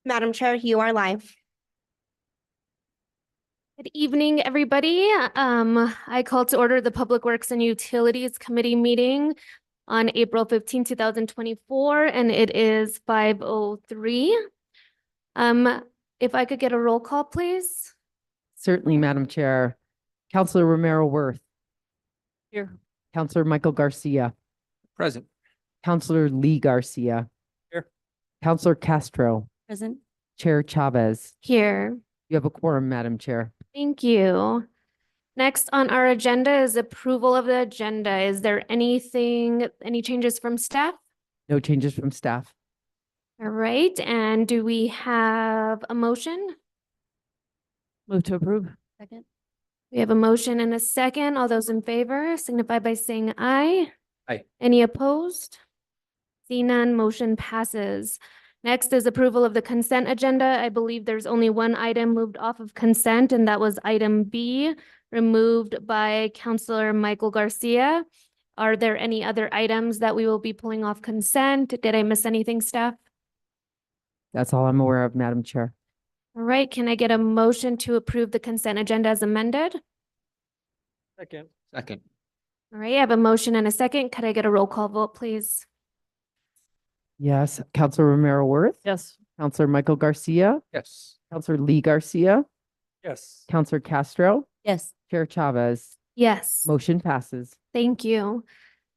Madam Chair, you are live. Good evening, everybody. I call to order the Public Works and Utilities Committee meeting on April 15, 2024, and it is 5:03. If I could get a roll call, please. Certainly, Madam Chair. Councilor Romero Worth. Here. Councilor Michael Garcia. Present. Councilor Lee Garcia. Here. Councilor Castro. Present. Chair Chavez. Here. You have a quorum, Madam Chair. Thank you. Next on our agenda is approval of the agenda. Is there any changes from staff? No changes from staff. All right, and do we have a motion? Move to approve. Second. We have a motion and a second. All those in favor signify by saying aye. Aye. Any opposed? See none, motion passes. Next is approval of the consent agenda. I believe there's only one item moved off of consent, and that was item B, removed by Councilor Michael Garcia. Are there any other items that we will be pulling off consent? Did I miss anything, staff? That's all I'm aware of, Madam Chair. All right, can I get a motion to approve the consent agenda as amended? Second. Second. All right, I have a motion and a second. Could I get a roll call vote, please? Yes. Councilor Romero Worth. Yes. Councilor Michael Garcia. Yes. Councilor Lee Garcia. Yes. Councilor Castro. Yes. Chair Chavez. Yes. Motion passes. Thank you.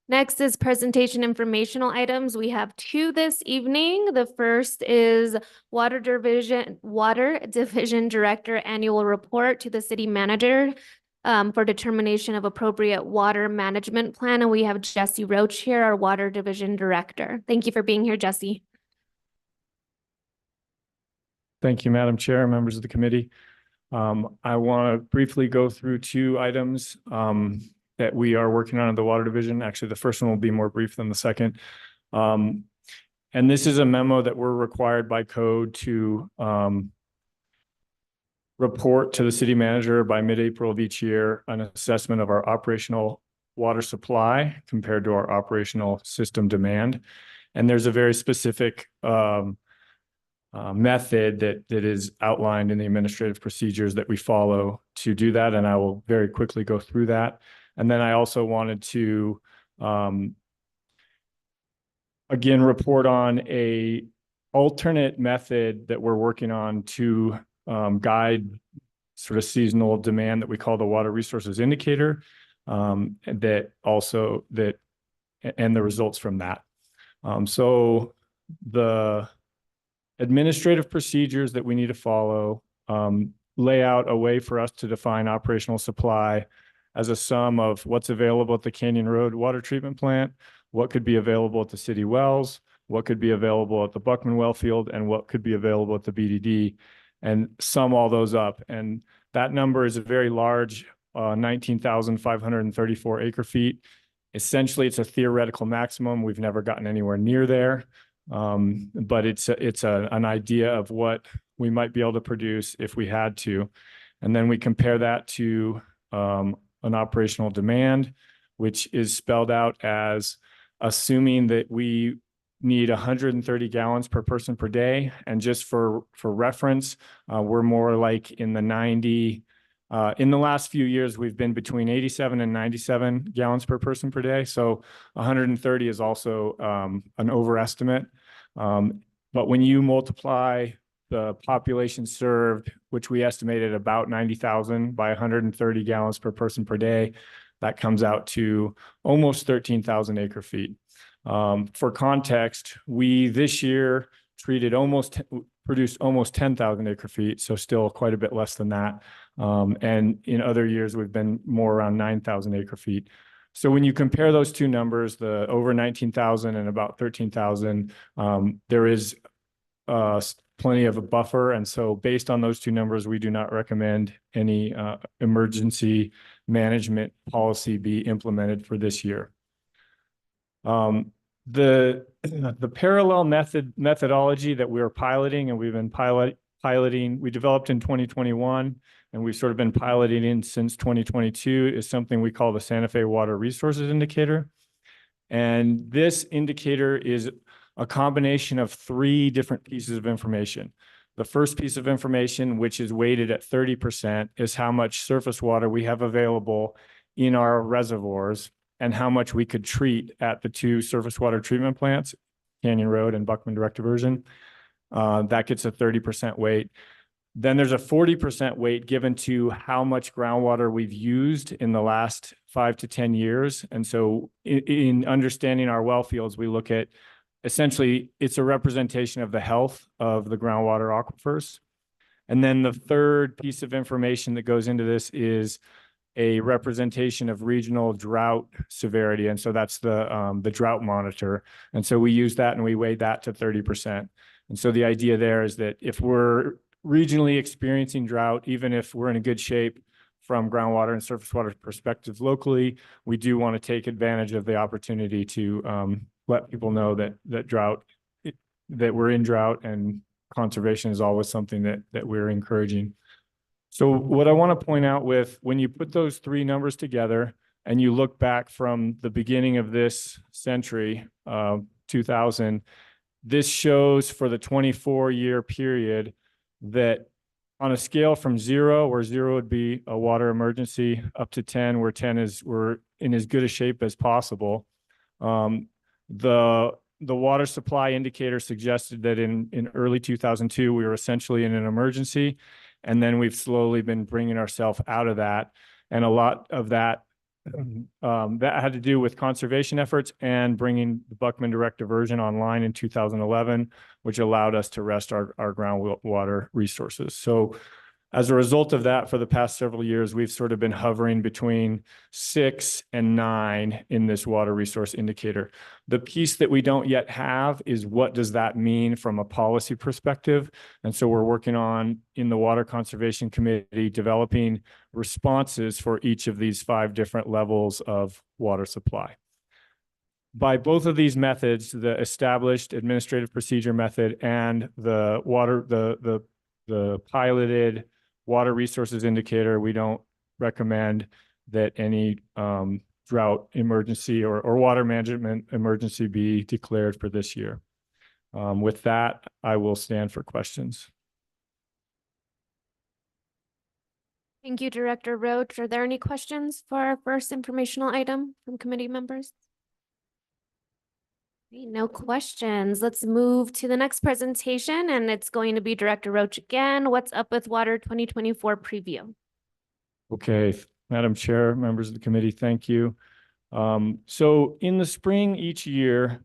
Next is presentation informational items. We have two this evening. The first is Water Division Director Annual Report to the City Manager for determination of appropriate water management plan. And we have Jesse Roach here, our Water Division Director. Thank you for being here, Jesse. Thank you, Madam Chair, members of the committee. I want to briefly go through two items that we are working on in the Water Division. Actually, the first one will be more brief than the second. And this is a memo that we're required by code to report to the city manager by mid-April of each year, an assessment of our operational water supply compared to our operational system demand. And there's a very specific method that is outlined in the administrative procedures that we follow to do that. And I will very quickly go through that. And then I also wanted to, again, report on a alternate method that we're working on to guide sort of seasonal demand that we call the Water Resources Indicator, and the results from that. So the administrative procedures that we need to follow lay out a way for us to define operational supply as a sum of what's available at the Canyon Road water treatment plant, what could be available at the city wells, what could be available at the Buckman well field, and what could be available at the BDD, and sum all those up. And that number is a very large 19,534 acre feet. Essentially, it's a theoretical maximum. We've never gotten anywhere near there. But it's an idea of what we might be able to produce if we had to. And then we compare that to an operational demand, which is spelled out as assuming that we need 130 gallons per person per day. And just for reference, we're more like in the 90, in the last few years, we've been between 87 and 97 gallons per person per day. So 130 is also an overestimate. But when you multiply the population served, which we estimated about 90,000 by 130 gallons per person per day, that comes out to almost 13,000 acre feet. For context, we this year produced almost 10,000 acre feet, so still quite a bit less than that. And in other years, we've been more around 9,000 acre feet. So when you compare those two numbers, the over 19,000 and about 13,000, there is plenty of a buffer. And so based on those two numbers, we do not recommend any emergency management policy be implemented for this year. The parallel methodology that we're piloting, and we've been piloting, we developed in 2021, and we've sort of been piloting in since 2022, is something we call the Santa Fe Water Resources Indicator. And this indicator is a combination of three different pieces of information. The first piece of information, which is weighted at 30%, is how much surface water we have available in our reservoirs and how much we could treat at the two surface water treatment plants, Canyon Road and Buckman Direct Diversion. That gets a 30% weight. Then there's a 40% weight given to how much groundwater we've used in the last 5 to 10 years. And so in understanding our well fields, we look at essentially it's a representation of the health of the groundwater aquifers. And then the third piece of information that goes into this is a representation of regional drought severity. And so that's the drought monitor. And so we use that and we weigh that to 30%. And so the idea there is that if we're regionally experiencing drought, even if we're in a good shape from groundwater and surface water perspectives locally, we do want to take advantage of the opportunity to let people know that that we're in drought, and conservation is always something that we're encouraging. So what I want to point out with when you put those three numbers together and you look back from the beginning of this century, 2000, this shows for the 24-year period that on a scale from 0, where 0 would be a water emergency, up to 10, where 10 is we're in as good a shape as possible. The water supply indicator suggested that in early 2002, we were essentially in an emergency. And then we've slowly been bringing ourselves out of that. And a lot of that, that had to do with conservation efforts and bringing the Buckman Direct Diversion online in 2011, which allowed us to rest our groundwater resources. So as a result of that, for the past several years, we've sort of been hovering between 6 and 9 in this water resource indicator. The piece that we don't yet have is what does that mean from a policy perspective? And so we're working on, in the Water Conservation Committee, developing responses for each of these 5 different levels of water supply. By both of these methods, the established administrative procedure method and the piloted water resources indicator, we don't recommend that any drought emergency or water management emergency be declared for this year. With that, I will stand for questions. Thank you, Director Roach. Are there any questions for our first informational item from committee members? No questions. Let's move to the next presentation, and it's going to be Director Roach again. What's up with Water 2024 preview? Okay, Madam Chair, members of the committee, thank you. So in the spring each year,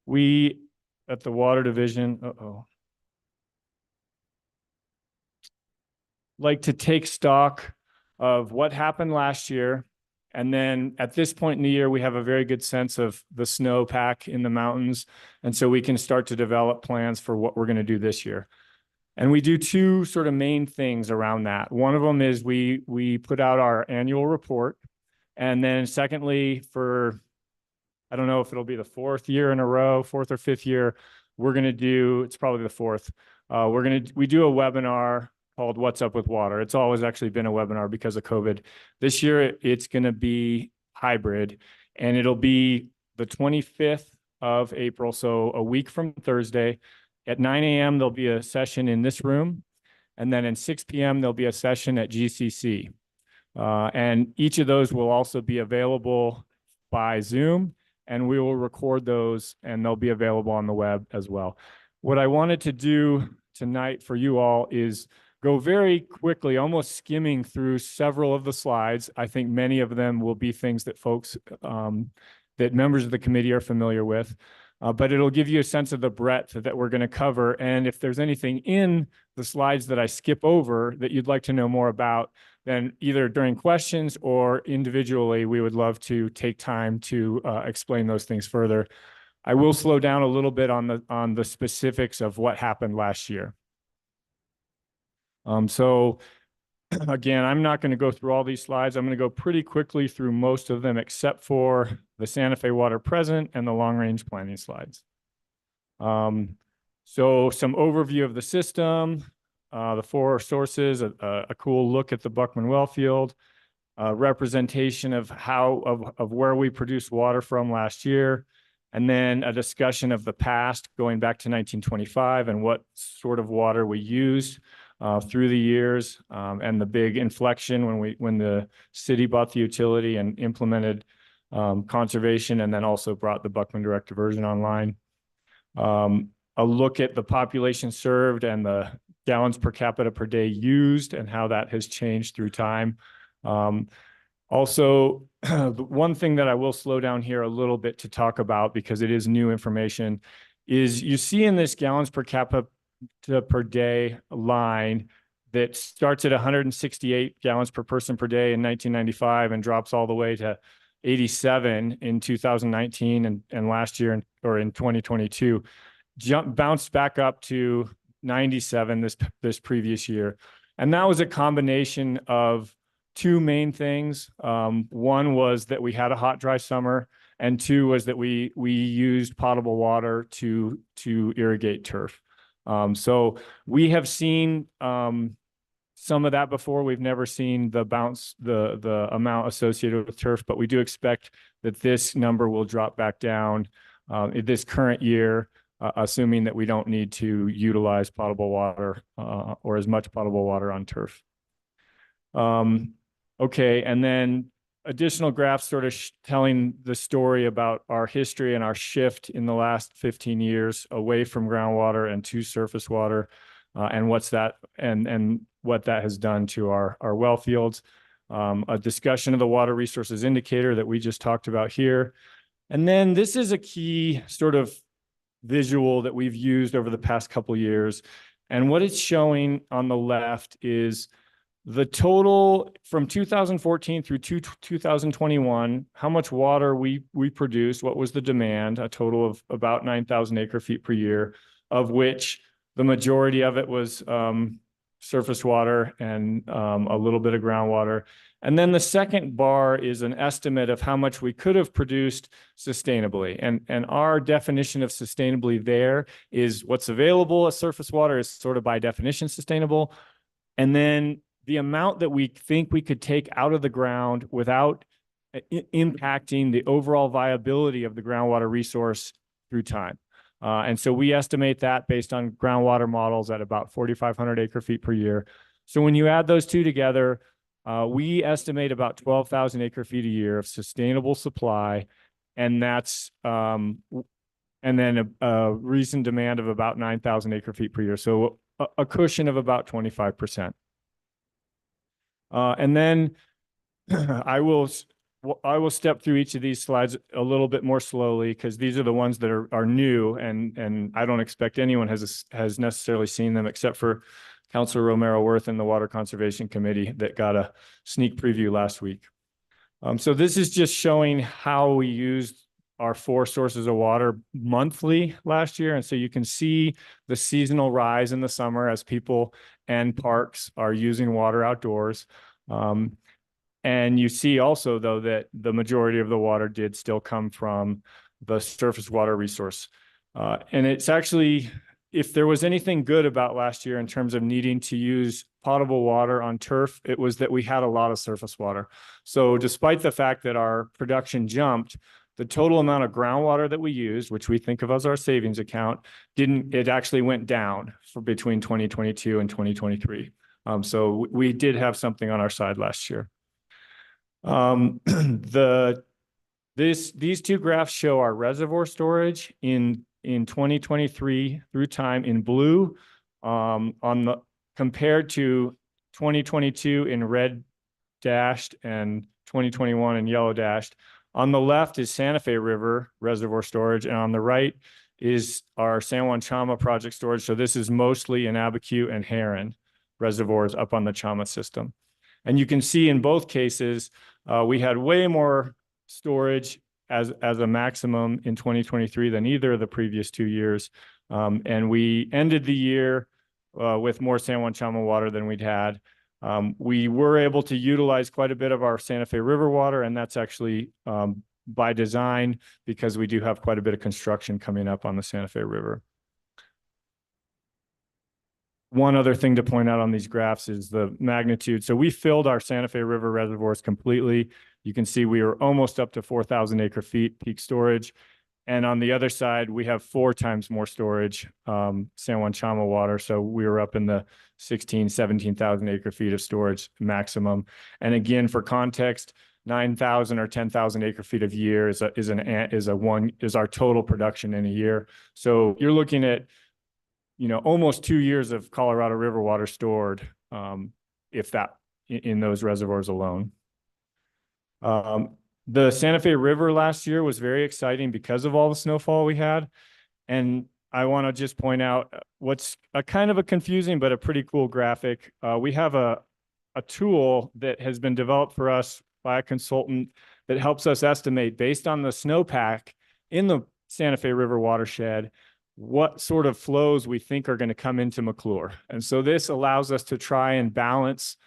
we at the Water Division, like to take stock of what happened last year. And then at this point in the year, we have a very good sense of the snowpack in the mountains. And so we can start to develop plans for what we're going to do this year. And we do 2 sort of main things around that. One of them is we put out our annual report. And then secondly, for, I don't know if it'll be the 4th year in a row, 4th or 5th year, we're going to do, it's probably the 4th. We do a webinar called What's Up with Water. It's always actually been a webinar because of COVID. This year, it's going to be hybrid, and it'll be the 25th of April, so a week from Thursday. At 9 a.m., there'll be a session in this room, and then at 6 p.m., there'll be a session at GCC. And each of those will also be available by Zoom, and we will record those, and they'll be available on the web as well. What I wanted to do tonight for you all is go very quickly, almost skimming through several of the slides. I think many of them will be things that folks, that members of the committee are familiar with, but it'll give you a sense of the breadth that we're going to cover. And if there's anything in the slides that I skip over that you'd like to know more about, then either during questions or individually, we would love to take time to explain those things further. I will slow down a little bit on the specifics of what happened last year. So again, I'm not going to go through all these slides. I'm going to go pretty quickly through most of them, except for the Santa Fe Water Present and the long-range planning slides. So some overview of the system, the 4 sources, a cool look at the Buckman well field, representation of of where we produced water from last year, and then a discussion of the past going back to 1925 and what sort of water we used through the years, and the big inflection when the city bought the utility and implemented conservation, and then also brought the Buckman Direct Diversion online. A look at the population served and the gallons per capita per day used and how that has changed through time. Also, the one thing that I will slow down here a little bit to talk about, because it is new information, is you see in this gallons per capita per day line that starts at 168 gallons per person per day in 1995 and drops all the way to 87 in 2019 and last year or in 2022, bounced back up to 97 this previous year. And that was a combination of two main things. One was that we had a hot, dry summer, and two was that we used potable water to irrigate turf. So we have seen some of that before. We've never seen the amount associated with turf, but we do expect that this number will drop back down in this current year, assuming that we don't need to utilize potable water or as much potable water on turf. Okay, and then additional graphs sort of telling the story about our history and our shift in the last 15 years away from groundwater and to surface water, and what that has done to our well fields. A discussion of the water resources indicator that we just talked about here. And then this is a key sort of visual that we've used over the past couple years. And what it's showing on the left is the total from 2014 through 2021, how much water we produced, what was the demand, a total of about 9,000 acre feet per year, of which the majority of it was surface water and a little bit of groundwater. And then the second bar is an estimate of how much we could have produced sustainably. And our definition of sustainably there is what's available as surface water is sort of by definition sustainable. And then the amount that we think we could take out of the ground without impacting the overall viability of the groundwater resource through time. And so we estimate that based on groundwater models at about 4,500 acre feet per year. So when you add those two together, we estimate about 12,000 acre feet a year of sustainable supply. And that's, and then a recent demand of about 9,000 acre feet per year. So a cushion of about 25%. And then I will step through each of these slides a little bit more slowly, because these are the ones that are new, and I don't expect anyone has necessarily seen them except for Councilor Romero Worth and the Water Conservation Committee that got a sneak preview last week. So this is just showing how we used our 4 sources of water monthly last year. And so you can see the seasonal rise in the summer as people and parks are using water outdoors. And you see also, though, that the majority of the water did still come from the surface water resource. And it's actually, if there was anything good about last year in terms of needing to use potable water on turf, it was that we had a lot of surface water. So despite the fact that our production jumped, the total amount of groundwater that we used, which we think of as our savings account, it actually went down for between 2022 and 2023. So we did have something on our side last year. These two graphs show our reservoir storage in 2023 through time in blue, compared to 2022 in red dashed and 2021 in yellow dashed. On the left is Santa Fe River reservoir storage, and on the right is our San Juan Chama project storage. So this is mostly in Abiquiu and Heron reservoirs up on the Chama system. And you can see in both cases, we had way more storage as a maximum in 2023 than either of the previous 2 years. And we ended the year with more San Juan Chama water than we'd had. We were able to utilize quite a bit of our Santa Fe River water, and that's actually by design, because we do have quite a bit of construction coming up on the Santa Fe River. One other thing to point out on these graphs is the magnitude. So we filled our Santa Fe River reservoirs completely. You can see we were almost up to 4,000 acre feet peak storage. And on the other side, we have 4 times more storage, San Juan Chama water. So we were up in the 17,000 acre feet of storage maximum. And again, for context, 9,000 or 10,000 acre feet of year is our total production in a year. So you're looking at, almost 2 years of Colorado River water stored, if that in those reservoirs alone. The Santa Fe River last year was very exciting because of all the snowfall we had. And I want to just point out what's a kind of a confusing, but a pretty cool graphic. We have a tool that has been developed for us by a consultant that helps us estimate, based on the snowpack in the Santa Fe River watershed, what sort of flows we think are going to come into McClure. And so this allows us to try and balance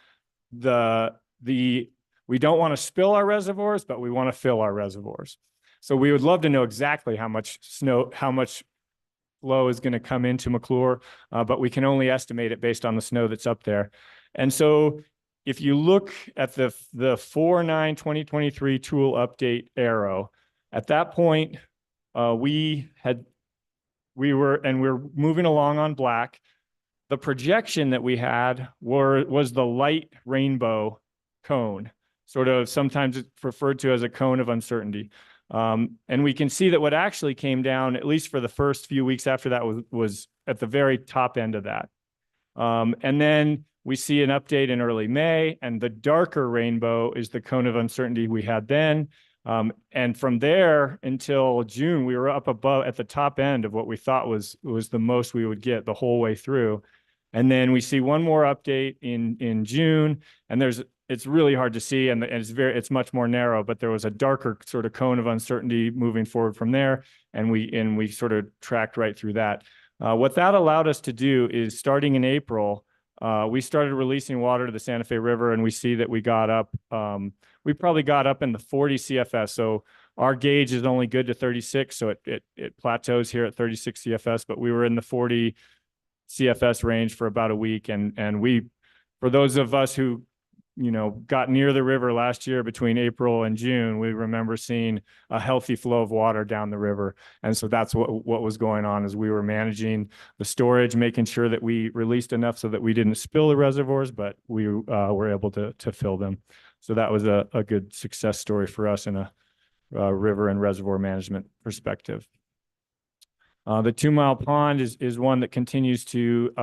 we don't want to spill our reservoirs, but we want to fill our reservoirs. So we would love to know exactly how much flow is going to come into McClure, but we can only estimate it based on the snow that's up there. And so if you look at the 4/9/2023 tool update arrow, at that point, we're moving along on black. The projection that we had was the light rainbow cone, sort of sometimes it's referred to as a cone of uncertainty. And we can see that what actually came down, at least for the first few weeks after that, was at the very top end of that. And then we see an update in early May, and the darker rainbow is the cone of uncertainty we had then. And from there until June, we were up above at the top end of what we thought was the most we would get the whole way through. And then we see one more update in June, and it's really hard to see, and it's much more narrow, but there was a darker sort of cone of uncertainty moving forward from there, and we sort of tracked right through that. What that allowed us to do is, starting in April, we started releasing water to the Santa Fe River, and we see that we probably got up in the 40 CFS. So our gauge is only good to 36, so it plateaus here at 36 CFS, but we were in the 40 CFS range for about a week. And for those of us who, got near the river last year between April and June, we remember seeing a healthy flow of water down the river. And so that's what was going on, as we were managing the storage, making sure that we released enough so that we didn't spill the reservoirs, but we were able to fill them. So that was a good success story for us in a river and reservoir management perspective. The 2 Mile Pond is one that continues to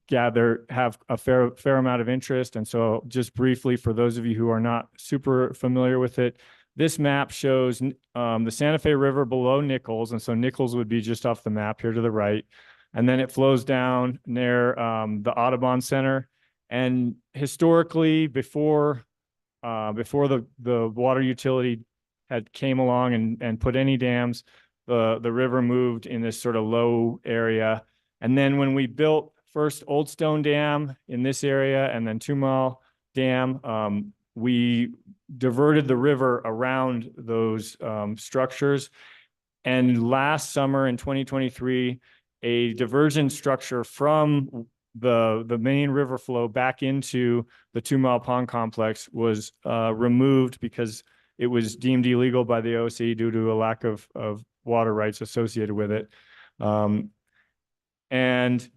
have a fair amount of interest. And so just briefly, for those of you who are not super familiar with it, this map shows the Santa Fe River below Nichols. And so Nichols would be just off the map here to the right. And then it flows down near the Audubon Center. And historically, before the water utility had came along and put any dams, the river moved in this sort of low area. And then when we built first Old Stone Dam in this area, and then 2 Mile Dam, we diverted the river around those structures. And last summer in 2023, a diversion structure from the main river flow back into the 2 Mile Pond complex was removed because it was deemed illegal by the OC due to a lack of water rights associated with it. And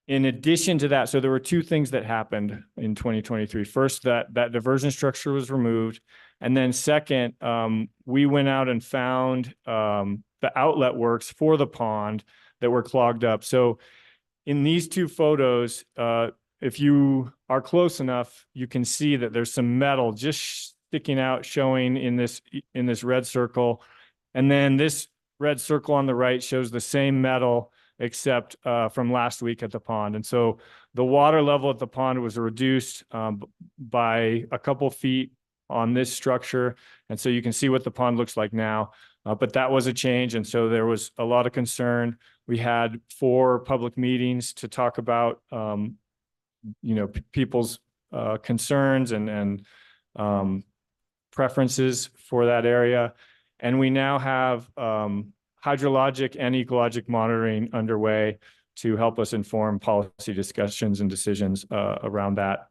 in addition to that, so there were 2 things that happened in 2023. First, that diversion structure was removed. And then second, we went out and found the outlet works for the pond that were clogged up. So in these 2 photos, if you are close enough, you can see that there's some metal just sticking out, showing in this red circle. And then this red circle on the right shows the same metal, except from last week at the pond. And so the water level at the pond was reduced by a couple feet on this structure. And so you can see what the pond looks like now. But that was a change. And so there was a lot of concern. We had 4 public meetings to talk about, people's concerns and preferences for that area. And we now have hydrologic and ecologic monitoring underway to help us inform policy discussions and decisions around that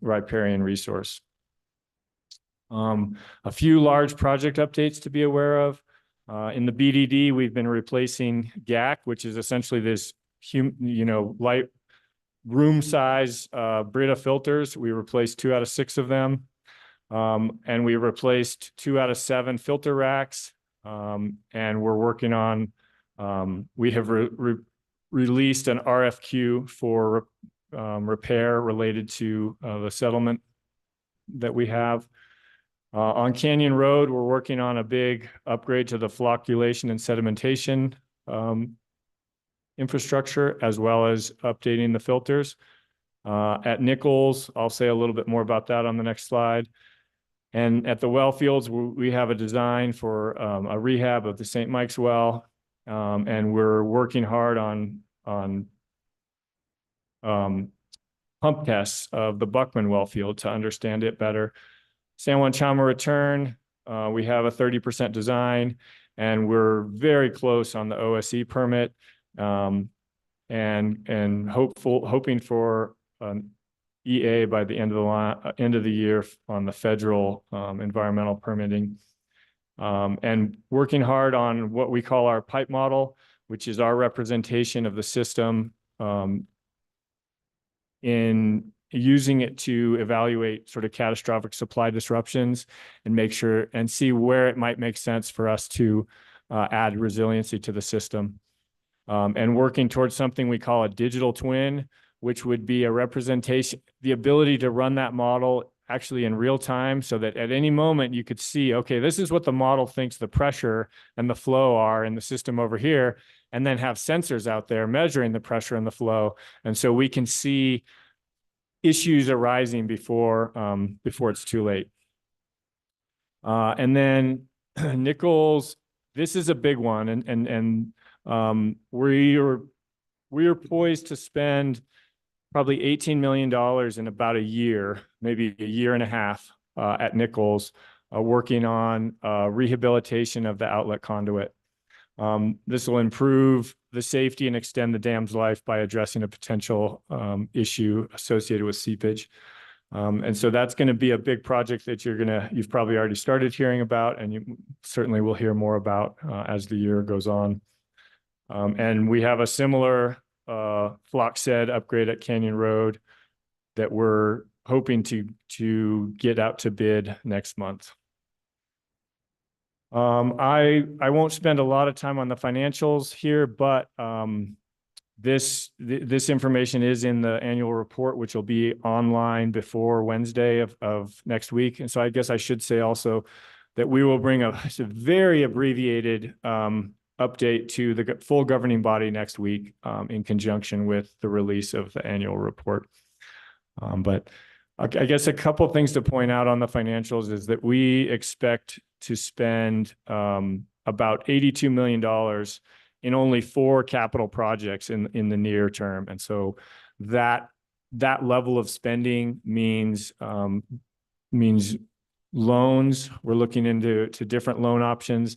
riparian resource. A few large project updates to be aware of. In the BDD, we've been replacing GAC, which is essentially this light room size Brita filters. We replaced 2 out of 6 of them. And we replaced 2 out of 7 filter racks. And we're working on, we have released an RFQ for repair related to the settlement that we have. On Canyon Road, we're working on a big upgrade to the flocculation and sedimentation infrastructure, as well as updating the filters. At Nichols, I'll say a little bit more about that on the next slide. And at the well fields, we have a design for a rehab of the St. Mike's well, and we're working hard on pump tests of the Buckman well field to understand it better. San Juan Chama return, we have a 30% design, and we're very close on the OSE permit, and hoping for an EA by the end of the year on the federal environmental permitting, and working hard on what we call our pipe model, which is our representation of the system, in using it to evaluate sort of catastrophic supply disruptions and make sure and see where it might make sense for us to add resiliency to the system. And working towards something we call a digital twin, which would be a representation, the ability to run that model actually in real time, so that at any moment you could see, okay, this is what the model thinks the pressure and the flow are in the system over here, and then have sensors out there measuring the pressure and the flow. And so we can see issues arising before it's too late. And then Nichols, this is a big one, and we are poised to spend probably $18 million in about a year, maybe a year and a half, at Nichols, working on rehabilitation of the outlet conduit. This will improve the safety and extend the dam's life by addressing a potential issue associated with seepage. And so that's going to be a big project that you've probably already started hearing about, and you certainly will hear more about as the year goes on. And we have a similar flock sed upgrade at Canyon Road that we're hoping to get out to bid next month. I won't spend a lot of time on the financials here, but this information is in the annual report, which will be online before Wednesday of next week. And so I guess I should say also that we will bring a very abbreviated update to the full governing body next week, in conjunction with the release of the annual report. But I guess a couple of things to point out on the financials is that we expect to spend about $82 million in only 4 capital projects in the near term. And so that level of spending means loans. We're looking into different loan options.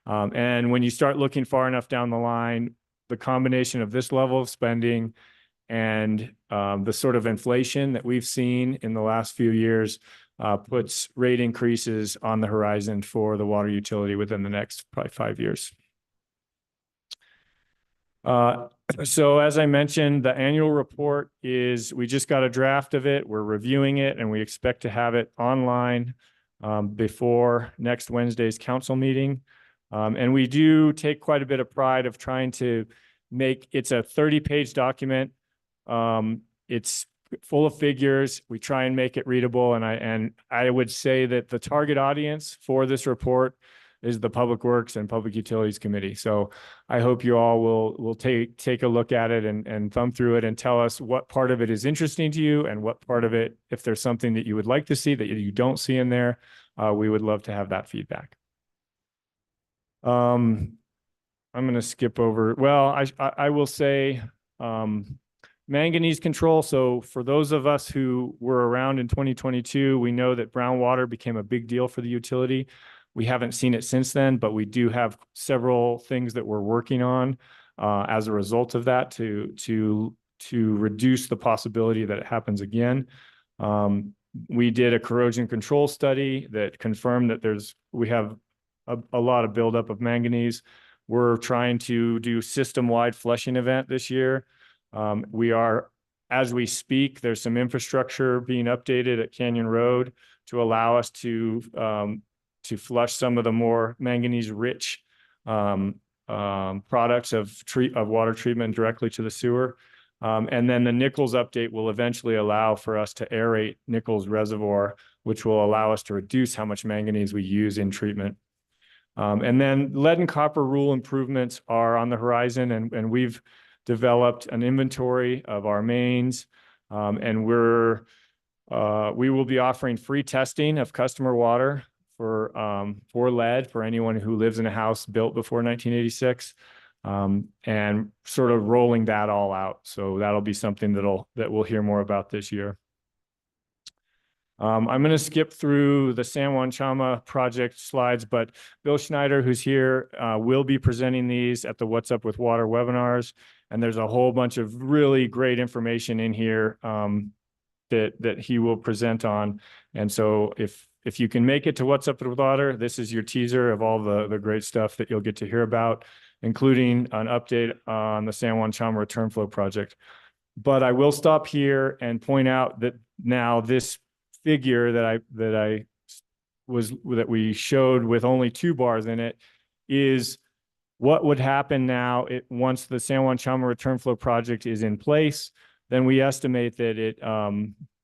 And when you start looking far enough down the line, the combination of this level of spending and the sort of inflation that we've seen in the last few years puts rate increases on the horizon for the water utility within the next probably 5 years. So as I mentioned, the annual report we just got a draft of it. We're reviewing it, and we expect to have it online before next Wednesday's council meeting. And we do take quite a bit of pride of trying to it's a 30-page document. It's full of figures. We try and make it readable. And I would say that the target audience for this report is the Public Works and Public Utilities Committee. So I hope you all will take a look at it and thumb through it and tell us what part of it is interesting to you, and what part of it, if there's something that you would like to see that you don't see in there, we would love to have that feedback. I'm going to skip over. Well, I will say manganese control. So for those of us who were around in 2022, we know that brown water became a big deal for the utility. We haven't seen it since then, but we do have several things that we're working on as a result of that to reduce the possibility that it happens again. We did a corrosion control study that confirmed that we have a lot of buildup of manganese. We're trying to do system-wide flushing event this year. We are, as we speak, there's some infrastructure being updated at Canyon Road to allow us to flush some of the more manganese-rich products of water treatment directly to the sewer. And then the Nichols update will eventually allow for us to aerate Nichols Reservoir, which will allow us to reduce how much manganese we use in treatment. And then lead and copper rule improvements are on the horizon, and we've developed an inventory of our mains, and we will be offering free testing of customer water for lead for anyone who lives in a house built before 1986, and sort of rolling that all out. So that'll be something that we'll hear more about this year. I'm going to skip through the San Juan Chama project slides, but Bill Schneider, who's here, will be presenting these at the What's Up with Water webinars. And there's a whole bunch of really great information in here that he will present on. And so if you can make it to What's Up with Water, this is your teaser of all the great stuff that you'll get to hear about, including an update on the San Juan Chama return flow project. But I will stop here and point out that now this figure that we showed with only 2 bars in it is what would happen now once the San Juan Chama return flow project is in place. Then we estimate that it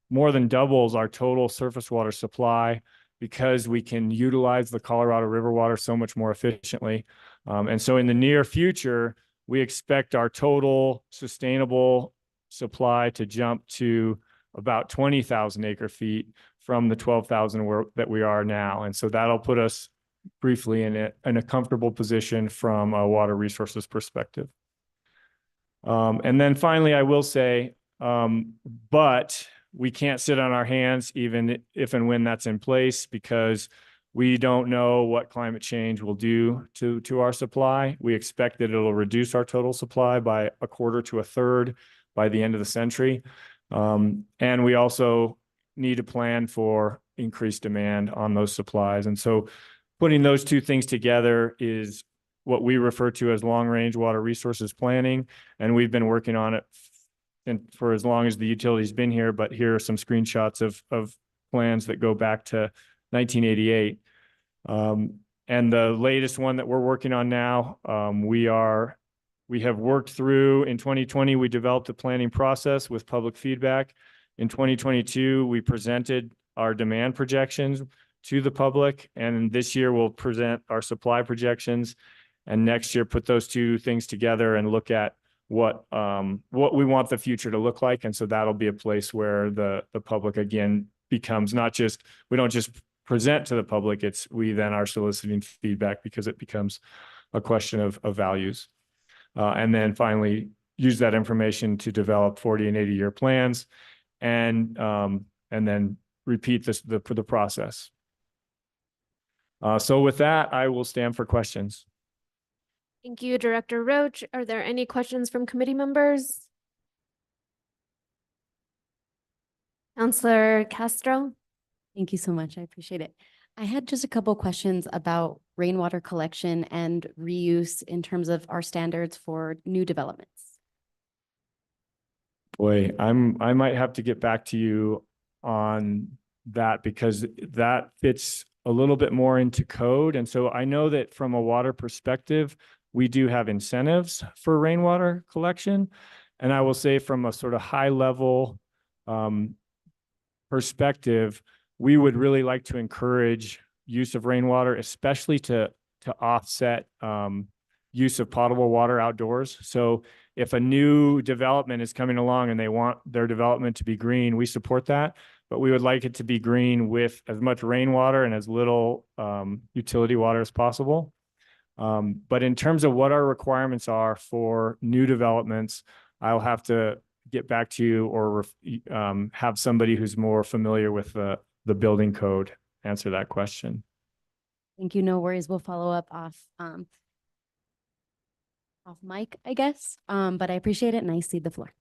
more than doubles our total surface water supply because we can utilize the Colorado River water so much more efficiently. And so in the near future, we expect our total sustainable supply to jump to about 20,000 acre feet from the 12,000 that we are now. And so that'll put us briefly in a comfortable position from a water resources perspective. And then finally, I will say, but we can't sit on our hands even if and when that's in place, because we don't know what climate change will do to our supply. We expect that it'll reduce our total supply by 1/4 to 1/3 by the end of the century. And we also need to plan for increased demand on those supplies. And so putting those 2 things together is what we refer to as long-range water resources planning. And we've been working on it for as long as the utility's been here, but here are some screenshots of plans that go back to 1988. And the latest one that we're working on now, we have worked through. In 2020, we developed a planning process with public feedback. In 2022, we presented our demand projections to the public. And this year we'll present our supply projections. And next year, put those 2 things together and look at what we want the future to look like. And so that'll be a place where the public again becomes we don't just present to the public, we then are soliciting feedback because it becomes a question of values. And then finally, use that information to develop 40 and 80-year plans, and then repeat the process. So with that, I will stand for questions. Thank you, Director Roach. Are there any questions from committee members? Councilor Castro? Thank you so much. I appreciate it. I had just a couple questions about rainwater collection and reuse in terms of our standards for new developments. Boy, I might have to get back to you on that because that fits a little bit more into code. And so I know that from a water perspective, we do have incentives for rainwater collection. And I will say from a sort of high level perspective, we would really like to encourage use of rainwater, especially to offset use of potable water outdoors. So if a new development is coming along and they want their development to be green, we support that, but we would like it to be green with as much rainwater and as little utility water as possible. But in terms of what our requirements are for new developments, I'll have to get back to you or have somebody who's more familiar with the building code answer that question. Thank you. No worries. We'll follow up off mic, I guess. But I appreciate it and I cede the floor.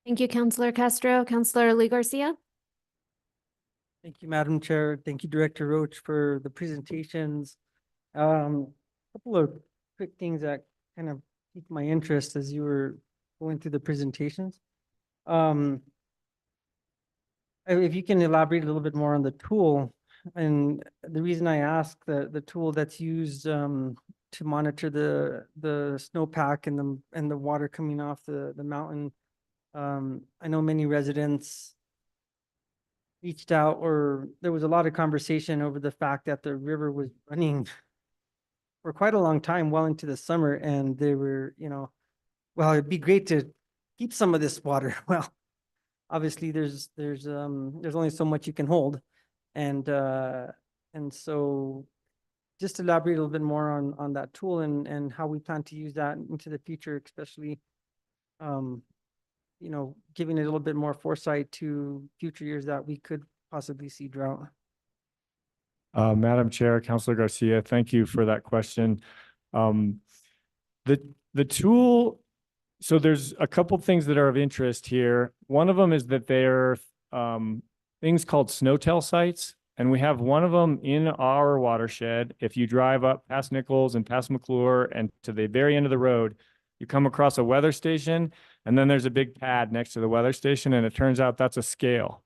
Thank you, Councilor Castro. Councilor Lee Garcia? Thank you, Madam Chair. Thank you, Director Roach, for the presentations. Couple of quick things that kind of piqued my interest as you were going through the presentations. If you can elaborate a little bit more on the tool, and the reason I ask, the tool that's used to monitor the snowpack and the water coming off the mountain. I know many residents reached out, or there was a lot of conversation over the fact that the river was running for quite a long time, well into the summer, and they were, well, it'd be great to keep some of this water. Well, obviously there's only so much you can hold. And so just elaborate a little bit more on that tool and how we plan to use that into the future, especially, giving it a little bit more foresight to future years that we could possibly see drought. Madam Chair, Councilor Garcia, thank you for that question. The tool, so there's a couple things that are of interest here. One of them is that they're things called SNOTEL sites, and we have one of them in our watershed. If you drive up past Nichols and past McClure and to the very end of the road, you come across a weather station, and then there's a big pad next to the weather station, and it turns out that's a scale.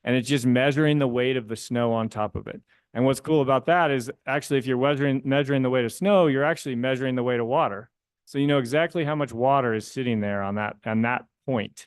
And it's just measuring the weight of the snow on top of it. And what's cool about that is actually if you're measuring the weight of snow, you're actually measuring the weight of water. So you know exactly how much water is sitting there on that point.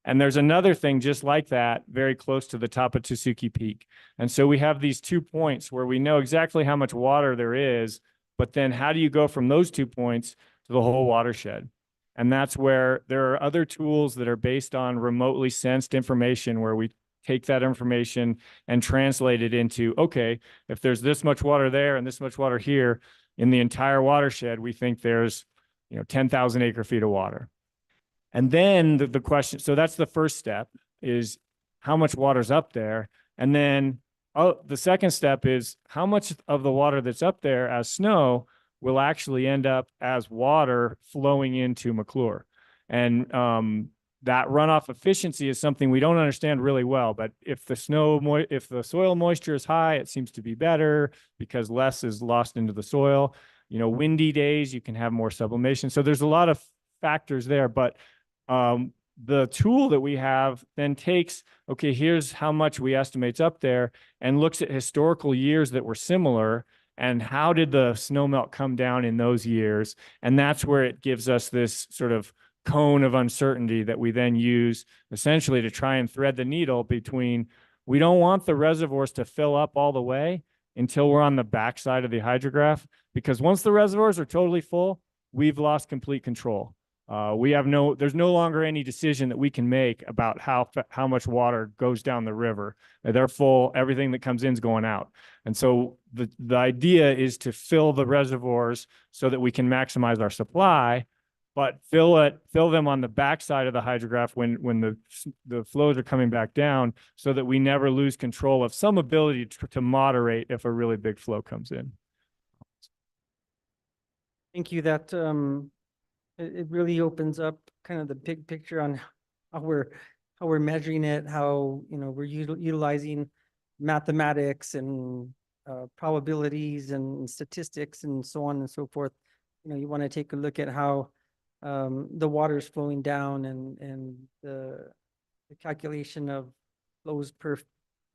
And there's another thing just like that, very close to the top of Tasuki Peak. And so we have these 2 points where we know exactly how much water there is, but then how do you go from those 2 points to the whole watershed? And that's where there are other tools that are based on remotely sensed information where we take that information and translate it into, okay, if there's this much water there and this much water here in the entire watershed, we think there's 10,000 acre feet of water. And then the question, so that's the first step, is how much water's up there. And then the second step is how much of the water that's up there as snow will actually end up as water flowing into McClure. And that runoff efficiency is something we don't understand really well, but if the soil moisture is high, it seems to be better because less is lost into the soil. Windy days, you can have more sublimation. So there's a lot of factors there, but the tool that we have then takes, okay, here's how much we estimate's up there, and looks at historical years that were similar and how did the snow melt come down in those years. And that's where it gives us this sort of cone of uncertainty that we then use essentially to try and thread the needle between, we don't want the reservoirs to fill up all the way until we're on the backside of the hydrograph, because once the reservoirs are totally full, we've lost complete control. There's no longer any decision that we can make about how much water goes down the river. They're full, everything that comes in is going out. And so the idea is to fill the reservoirs so that we can maximize our supply, but fill them on the backside of the hydrograph when the flows are coming back down, so that we never lose control of some ability to moderate if a really big flow comes in. Thank you. That it really opens up kind of the big picture on how we're measuring it, how we're utilizing mathematics and probabilities and statistics and so on and so forth. You want to take a look at how the water is flowing down and the calculation of flows per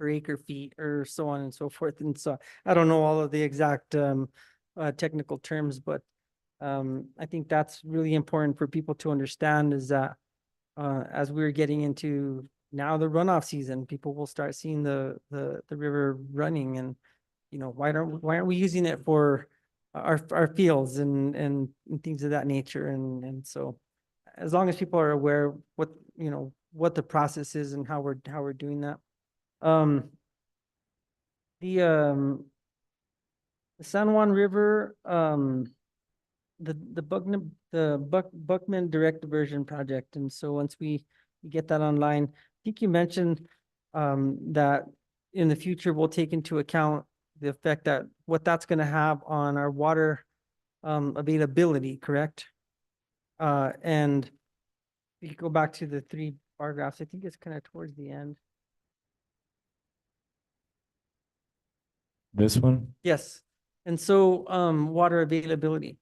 acre feet or so on and so forth. And so I don't know all of the exact technical terms, but I think that's really important for people to understand, is that as we're getting into now the runoff season, people will start seeing the river running, and why aren't we using it for our fields and things of that nature. And so as long as people are aware what the process is and how we're doing that. The San Juan River, the Buckman Direct Diversion Project. And so once we get that online, I think you mentioned that in the future we'll take into account the effect that what that's going to have on our water availability, correct? And we could go back to the 3 bar graphs. I think it's kind of towards the end. This one? Yes. And so, water availability.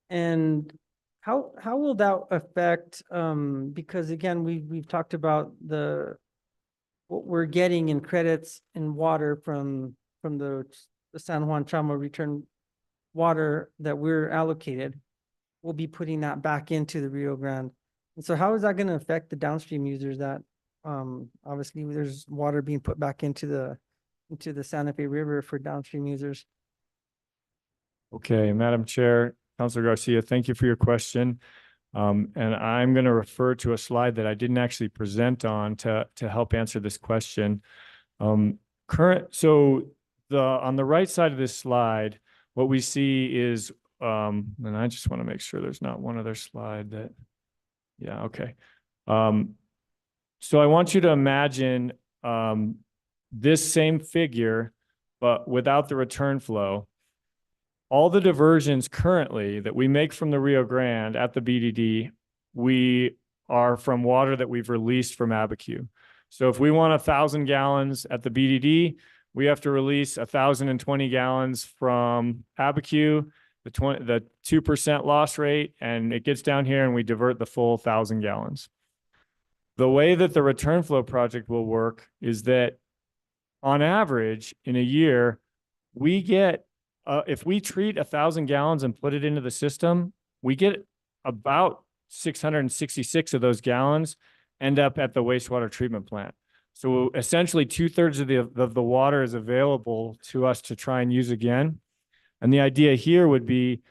And how will that affect, because again, we've talked about what we're getting in credits and water from the San Juan Chamo return water that we're allocated. We'll be putting that back into the Rio Grande. And so how is that going to affect the downstream users that, obviously there's water being put back into the Santa Fe River for downstream users? Okay, Madam Chair, Councilor Garcia, thank you for your question. And I'm going to refer to a slide that I didn't actually present on to help answer this question. On the right side of this slide, what we see is, and I just want to make sure there's not one other slide that, yeah, okay. So I want you to imagine this same figure, but without the return flow. All the diversions currently that we make from the Rio Grande at the BDD, we are from water that we've released from Abiquiu. So if we want 1,000 gallons at the BDD, we have to release 1,020 gallons from Abiquiu, the 2% loss rate, and it gets down here and we divert the full 1,000 gallons. The way that the return flow project will work is that on average in a year, we get if we treat 1,000 gallons and put it into the system, we get about 666 of those gallons end up at the wastewater treatment plant. So essentially 2/3 of the water is available to us to try and use again. And the idea here would be,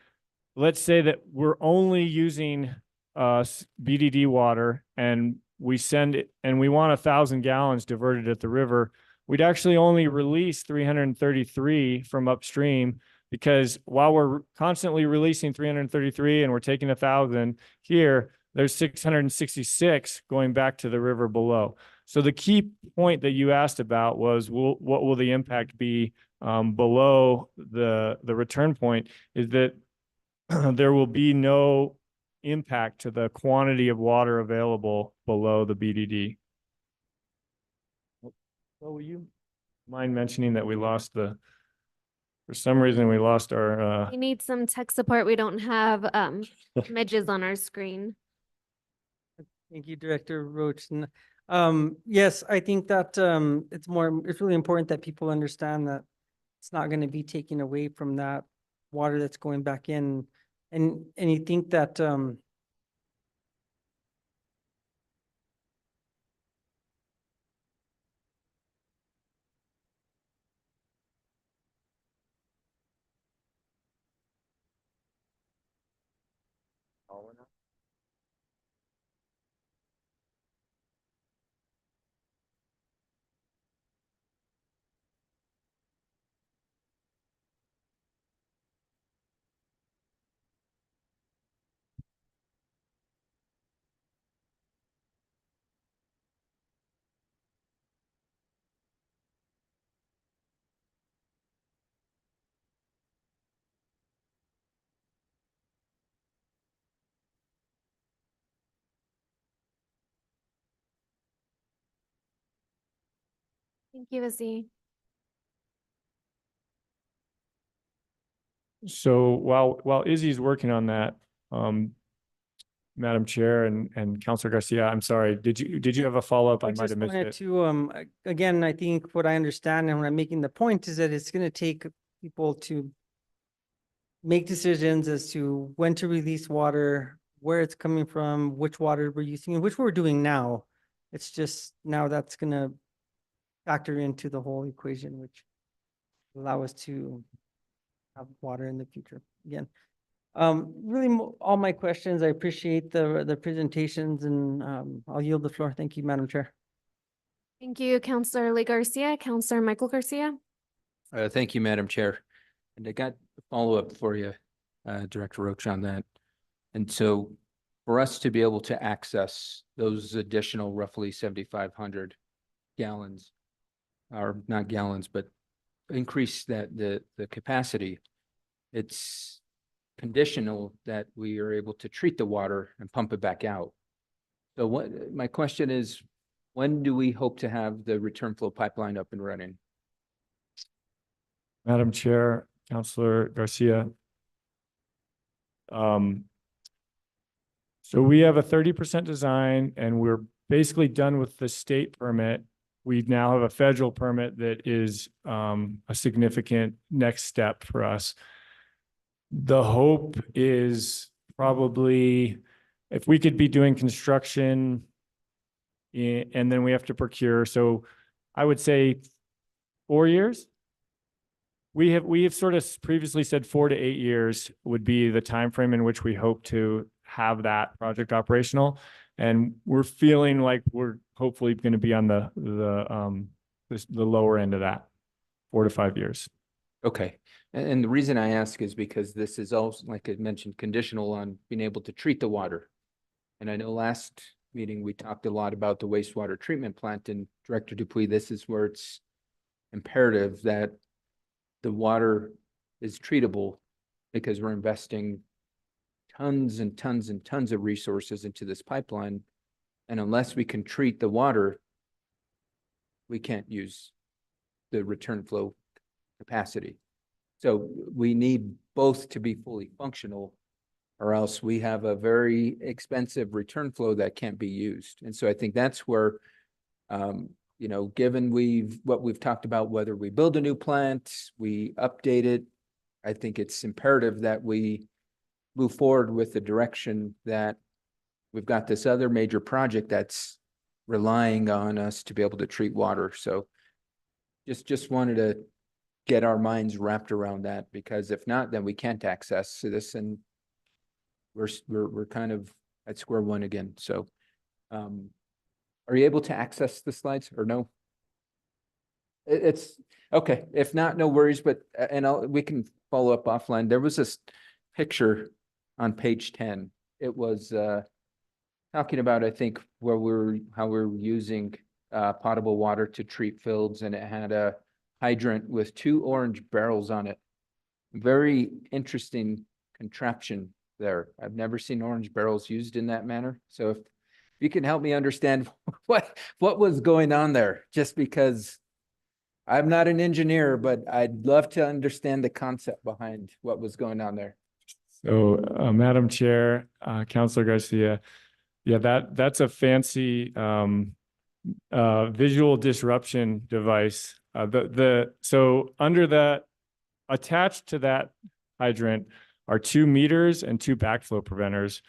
let's say that we're only using BDD water and we send it and we want 1,000 gallons diverted at the river. We'd actually only release 333 from upstream, because while we're constantly releasing 333 and we're taking 1,000 here, there's 666 going back to the river below. So the key point that you asked about was, what will the impact be below the return point, is that there will be no impact to the quantity of water available below the BDD. So will you mind mentioning that we lost for some reason we lost our, We need some tech support. We don't have images on our screen. Thank you, Director Roach. Yes, I think that it's really important that people understand that it's not going to be taken away from that water that's going back in. And you think that Thank you, Izzy. so while Izzy's working on that, Madam Chair and Councilor Garcia, I'm sorry, did you have a follow-up? I might just have missed wanted it. to, again, I think what I understand and what I'm making the point is that it's going to take people to make decisions as to when to release water, where it's coming from, which water we're using, and which we're doing now. It's just now that's going to factor into the whole equation, which allow us to have water in the future. Again, really all my questions. I appreciate the presentations, and I'll yield the floor. Thank you, Madam Chair. Thank you, Councilor Lee Garcia. Councilor Michael Garcia. Thank you, Madam Chair. And I got a follow-up for you, Director Roach, on that. And so for us to be able to access those additional roughly 7,500 gallons, or not gallons, but increase the capacity, it's conditional that we are able to treat the water and pump it back out. So my question is, when do we hope to have the return flow pipeline up and running? Madam Chair, Counselor Garcia. So we have a 30% design and we're basically done with the state permit. We now have a federal permit that is a significant next step for us. The hope is probably if we could be doing construction and then we have to procure. So I would say 4 years. We have sort of previously said 4 to 8 years would be the time frame in which we hope to have that project operational. And we're feeling like we're hopefully going to be on the lower end of that, 4 to 5 years. Okay, and the reason I ask is because this is also, like I mentioned, conditional on being able to treat the water. And I know last meeting, we talked a lot about the wastewater treatment plant, and Director Dupuy, this is where it's imperative that the water is treatable because we're investing tons and tons and tons of resources into this pipeline. And unless we can treat the water, we can't use the return flow capacity. So we need both to be fully functional, or else we have a very expensive return flow that can't be used. And so I think that's where, you know, given what we've talked about, whether we build a new plant, we update it, I think it's imperative that we move forward with the direction that we've got this other major project that's relying on us to be able to treat water. So just wanted to get our minds wrapped around that, because if not, then we can't access this, and we're kind of at square one again. So are you able to access the slides or no? It's okay. If not, no worries, but we can follow up offline. There was this picture on page 10. It was talking about, I think, how we're using potable water to treat fields, and it had a hydrant with 2 orange barrels on it. Very interesting contraption there. I've never seen orange barrels used in that manner. So if you can help me understand what was going on there, just because I'm not an engineer, but I'd love to understand the concept behind what was going on there. So, Madam Chair, Counselor Garcia, yeah, that's a fancy visual disruption device. So under that, attached to that hydrant are 2 meters and 2 backflow preventers,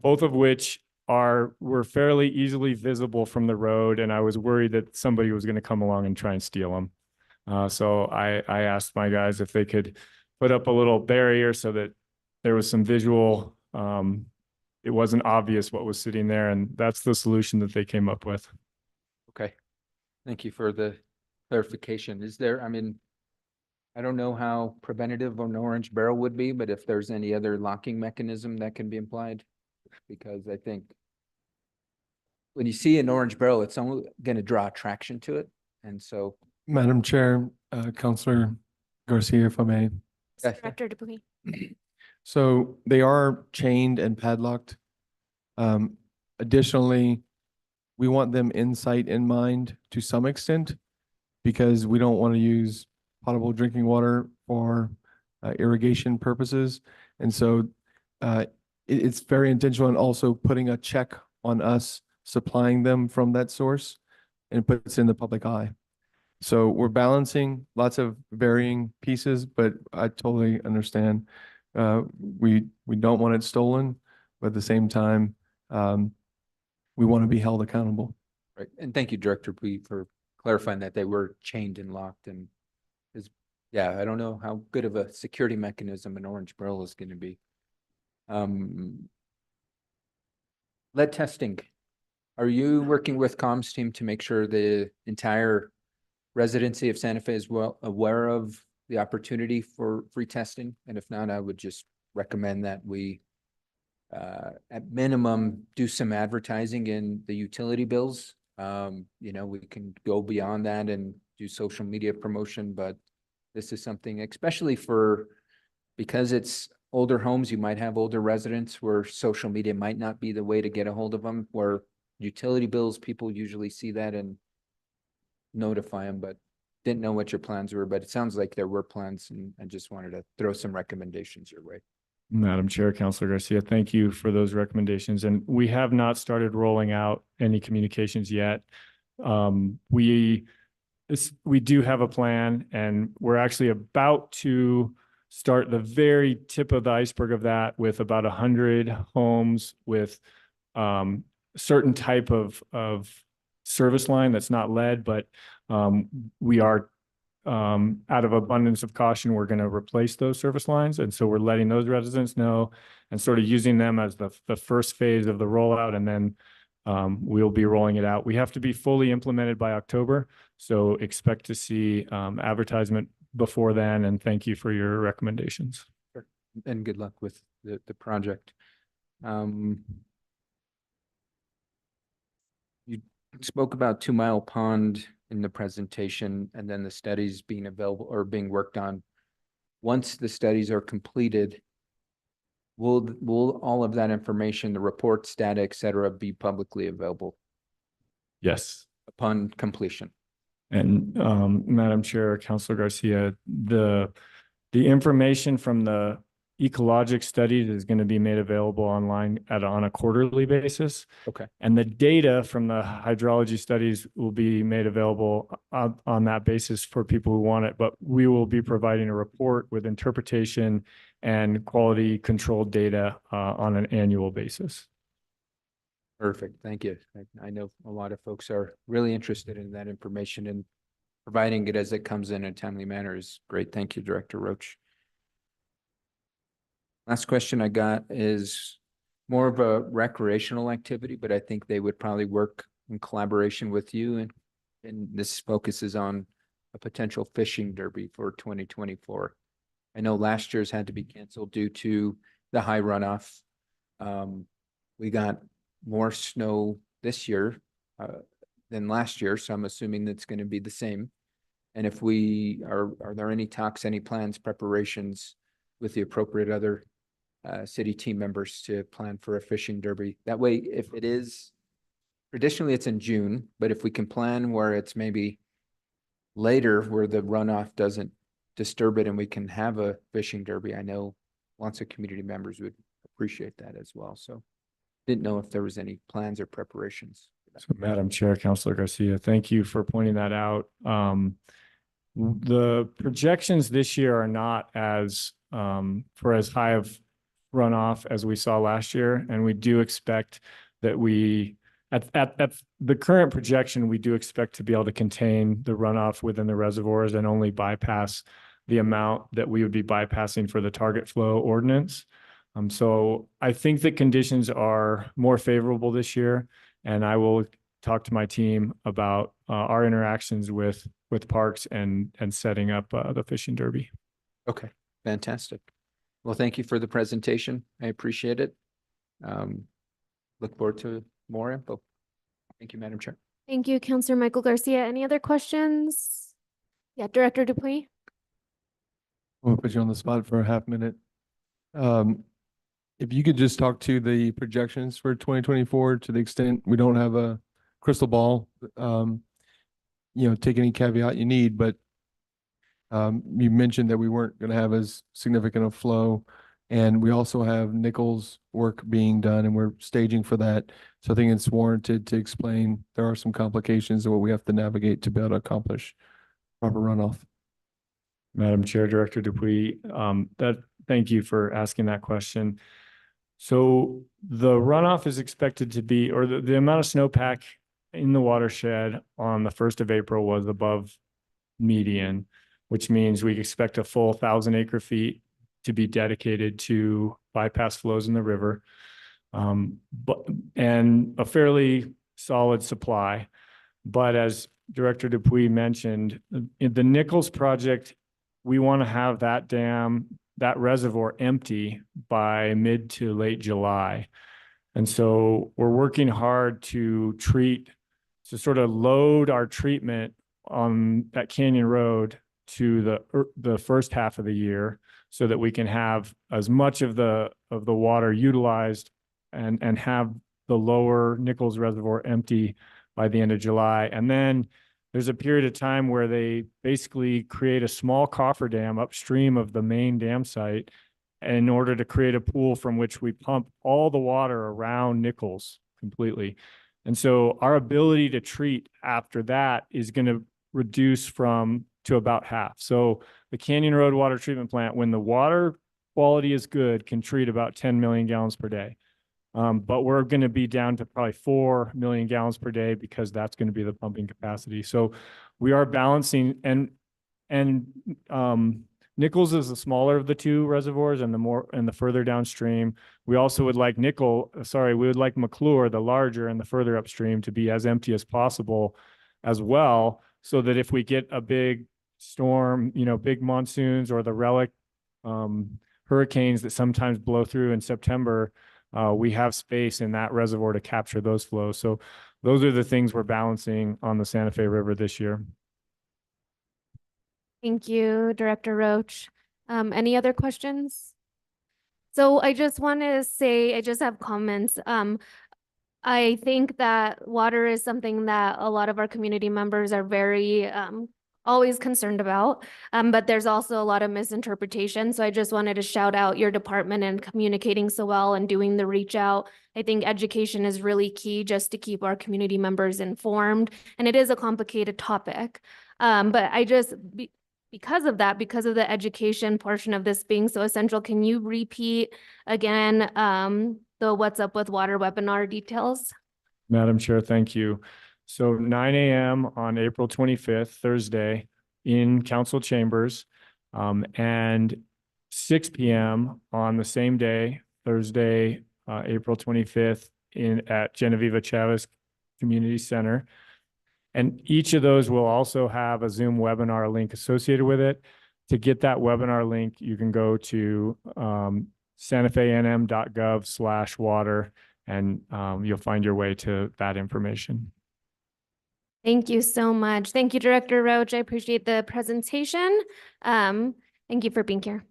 both of which were fairly easily visible from the road, and I was worried that somebody was going to come along and try and steal them. So I asked my guys if they could put up a little barrier so that there was some visual, it wasn't obvious what was sitting there, and that's the solution that they came up with. Okay. Thank you for the clarification. Is there, I mean, I don't know how preventative an orange barrel would be, but if there's any other locking mechanism that can be implied, because I think when you see an orange barrel, it's only going to draw attraction to it. And so, Madam Chair, Councilor Garcia, if I may. yeah, Director Dupuy. So they are chained and padlocked. Additionally, we want them in sight in mind to some extent, because we don't want to use potable drinking water for irrigation purposes. And so it's very intentional, and also putting a check on us supplying them from that source, and it puts in the public eye. So we're balancing lots of varying pieces, but I totally understand. We don't want it stolen, but at the same time, we want to be held accountable. right. And thank you, Director Bui, for clarifying that they were chained and locked. And yeah, I don't know how good of a security mechanism an orange barrel is going to be. Lead testing. Are you working with comms team to make sure the entire residency of Santa Fe is well aware of the opportunity for free testing? And if not, I would just recommend that we at minimum do some advertising in the utility bills. You know, we can go beyond that and do social media promotion, but this is something, especially because it's older homes, you might have older residents where social media might not be the way to get a hold of them, where utility bills, people usually see that and notify them, but didn't know what your plans were, but it sounds like there were plans, and I just wanted to throw some recommendations your way. Madam Chair, Councilor Garcia, thank you for those recommendations. And we have not started rolling out any communications yet. We do have a plan, and we're actually about to start the very tip of the iceberg of that with about 100 homes with certain type of service line that's not lead, but we are out of abundance of caution, we're going to replace those service lines. And so we're letting those residents know and sort of using them as the first phase of the rollout. And then we'll be rolling it out. We have to be fully implemented by October. So expect to see advertisement before then. And thank you for your recommendations. And good luck with the project. You spoke about 2 Mile Pond in the presentation, and then the studies being available or being worked on. Once the studies are completed, will all of that information, the reports, data, et cetera, be publicly available Yes. upon completion? And Madam Chair, Councilor Garcia, the information from the ecologic studies is going to be made available online on a quarterly basis. Okay. And the data from the hydrology studies will be made available on that basis for people who want it. But we will be providing a report with interpretation and quality controlled data on an annual basis. Perfect. Thank you. I know a lot of folks are really interested in that information, and providing it as it comes in a timely manner is great. Thank you, Director Roach. Last question I got is more of a recreational activity, but I think they would probably work in collaboration with you. And this focuses on a potential fishing derby for 2024. I know last year's had to be canceled due to the high runoff. We got more snow this year than last year, so I'm assuming that's going to be the same. And if are there any talks, any plans, preparations with the appropriate other city team members to plan for a fishing derby? That way, if it is, traditionally it's in June, but if we can plan where it's maybe later where the runoff doesn't disturb it and we can have a fishing derby, I know lots of community members would appreciate that as well. So didn't know if there was any plans or preparations. So, Madam Chair, Councilor Garcia, thank you for pointing that out. The projections this year are not as for as high of runoff as we saw last year, and we do expect that at the current projection, we do expect to be able to contain the runoff within the reservoirs and only bypass the amount that we would be bypassing for the target flow ordinance. So I think the conditions are more favorable this year, and I will talk to my team about our interactions with parks and setting up the fishing derby. Okay, fantastic. Well, thank you for the presentation. I appreciate it. Look forward to more info. Thank you, Madam Chair. Thank you, Councilor Michael Garcia. Any other questions? Yeah, Director Dupuy. We'll put you on the spot for a half minute. If you could just talk to the projections for 2024 to the extent we don't have a crystal ball, take any caveat you need, but you mentioned that we weren't going to have as significant a flow, and we also have Nichols work being done and we're staging for that. So I think it's warranted to explain there are some complications of what we have to navigate to be able to accomplish proper runoff. Madam Chair, Director Dupuy, thank you for asking that question. So the runoff is expected to be, or the amount of snowpack in the watershed on the 1st of April was above median, which means we expect a full 1,000 acre feet to be dedicated to bypass flows in the river, and a fairly solid supply. But as Director Dupuy mentioned, in the Nichols project, we want to have that dam, that reservoir empty by mid to late July. And so we're working hard to sort of load our treatment on that Canyon Road to the first half of the year so that we can have as much of the water utilized and have the lower Nichols Reservoir empty by the end of July. And then there's a period of time where they basically create a small cofferdam upstream of the main dam site in order to create a pool from which we pump all the water around Nichols completely. And so our ability to treat after that is going to reduce to about half. So the Canyon Road Water Treatment Plant, when the water quality is good, can treat about 10 million gallons per day. But we're going to be down to probably 4 million gallons per day because that's going to be the pumping capacity. So we are balancing, and Nichols is the smaller of the two reservoirs, and the further downstream. We also would like we would like McClure, the larger and the further upstream, to be as empty as possible as well, so that if we get a big storm, big monsoons or the relic hurricanes that sometimes blow through in September, we have space in that reservoir to capture those flows. So those are the things we're balancing on the Santa Fe River this year. Thank you, Director Roach. Any other questions? So I just want to say, I just have comments. I think that water is something that a lot of our community members are very always concerned about, but there's also a lot of misinterpretation. So I just wanted to shout out your department and communicating so well and doing the reach out. I think education is really key just to keep our community members informed, and it is a complicated topic. But because of the education portion of this being so essential, can you repeat again the What's Up with Water webinar details? Madam Chair, thank you. So 9 a.m. on April 25th, Thursday, in council chambers, and 6 p.m. on the same day, Thursday, April 25th, at Genevieve Chavez Community Center. And each of those will also have a Zoom webinar link associated with it. To get that webinar link, you can go to santafenm.gov/water, and you'll find your way to that information. Thank you so much. Thank you, Director Roach. I appreciate the presentation. Thank you for being here.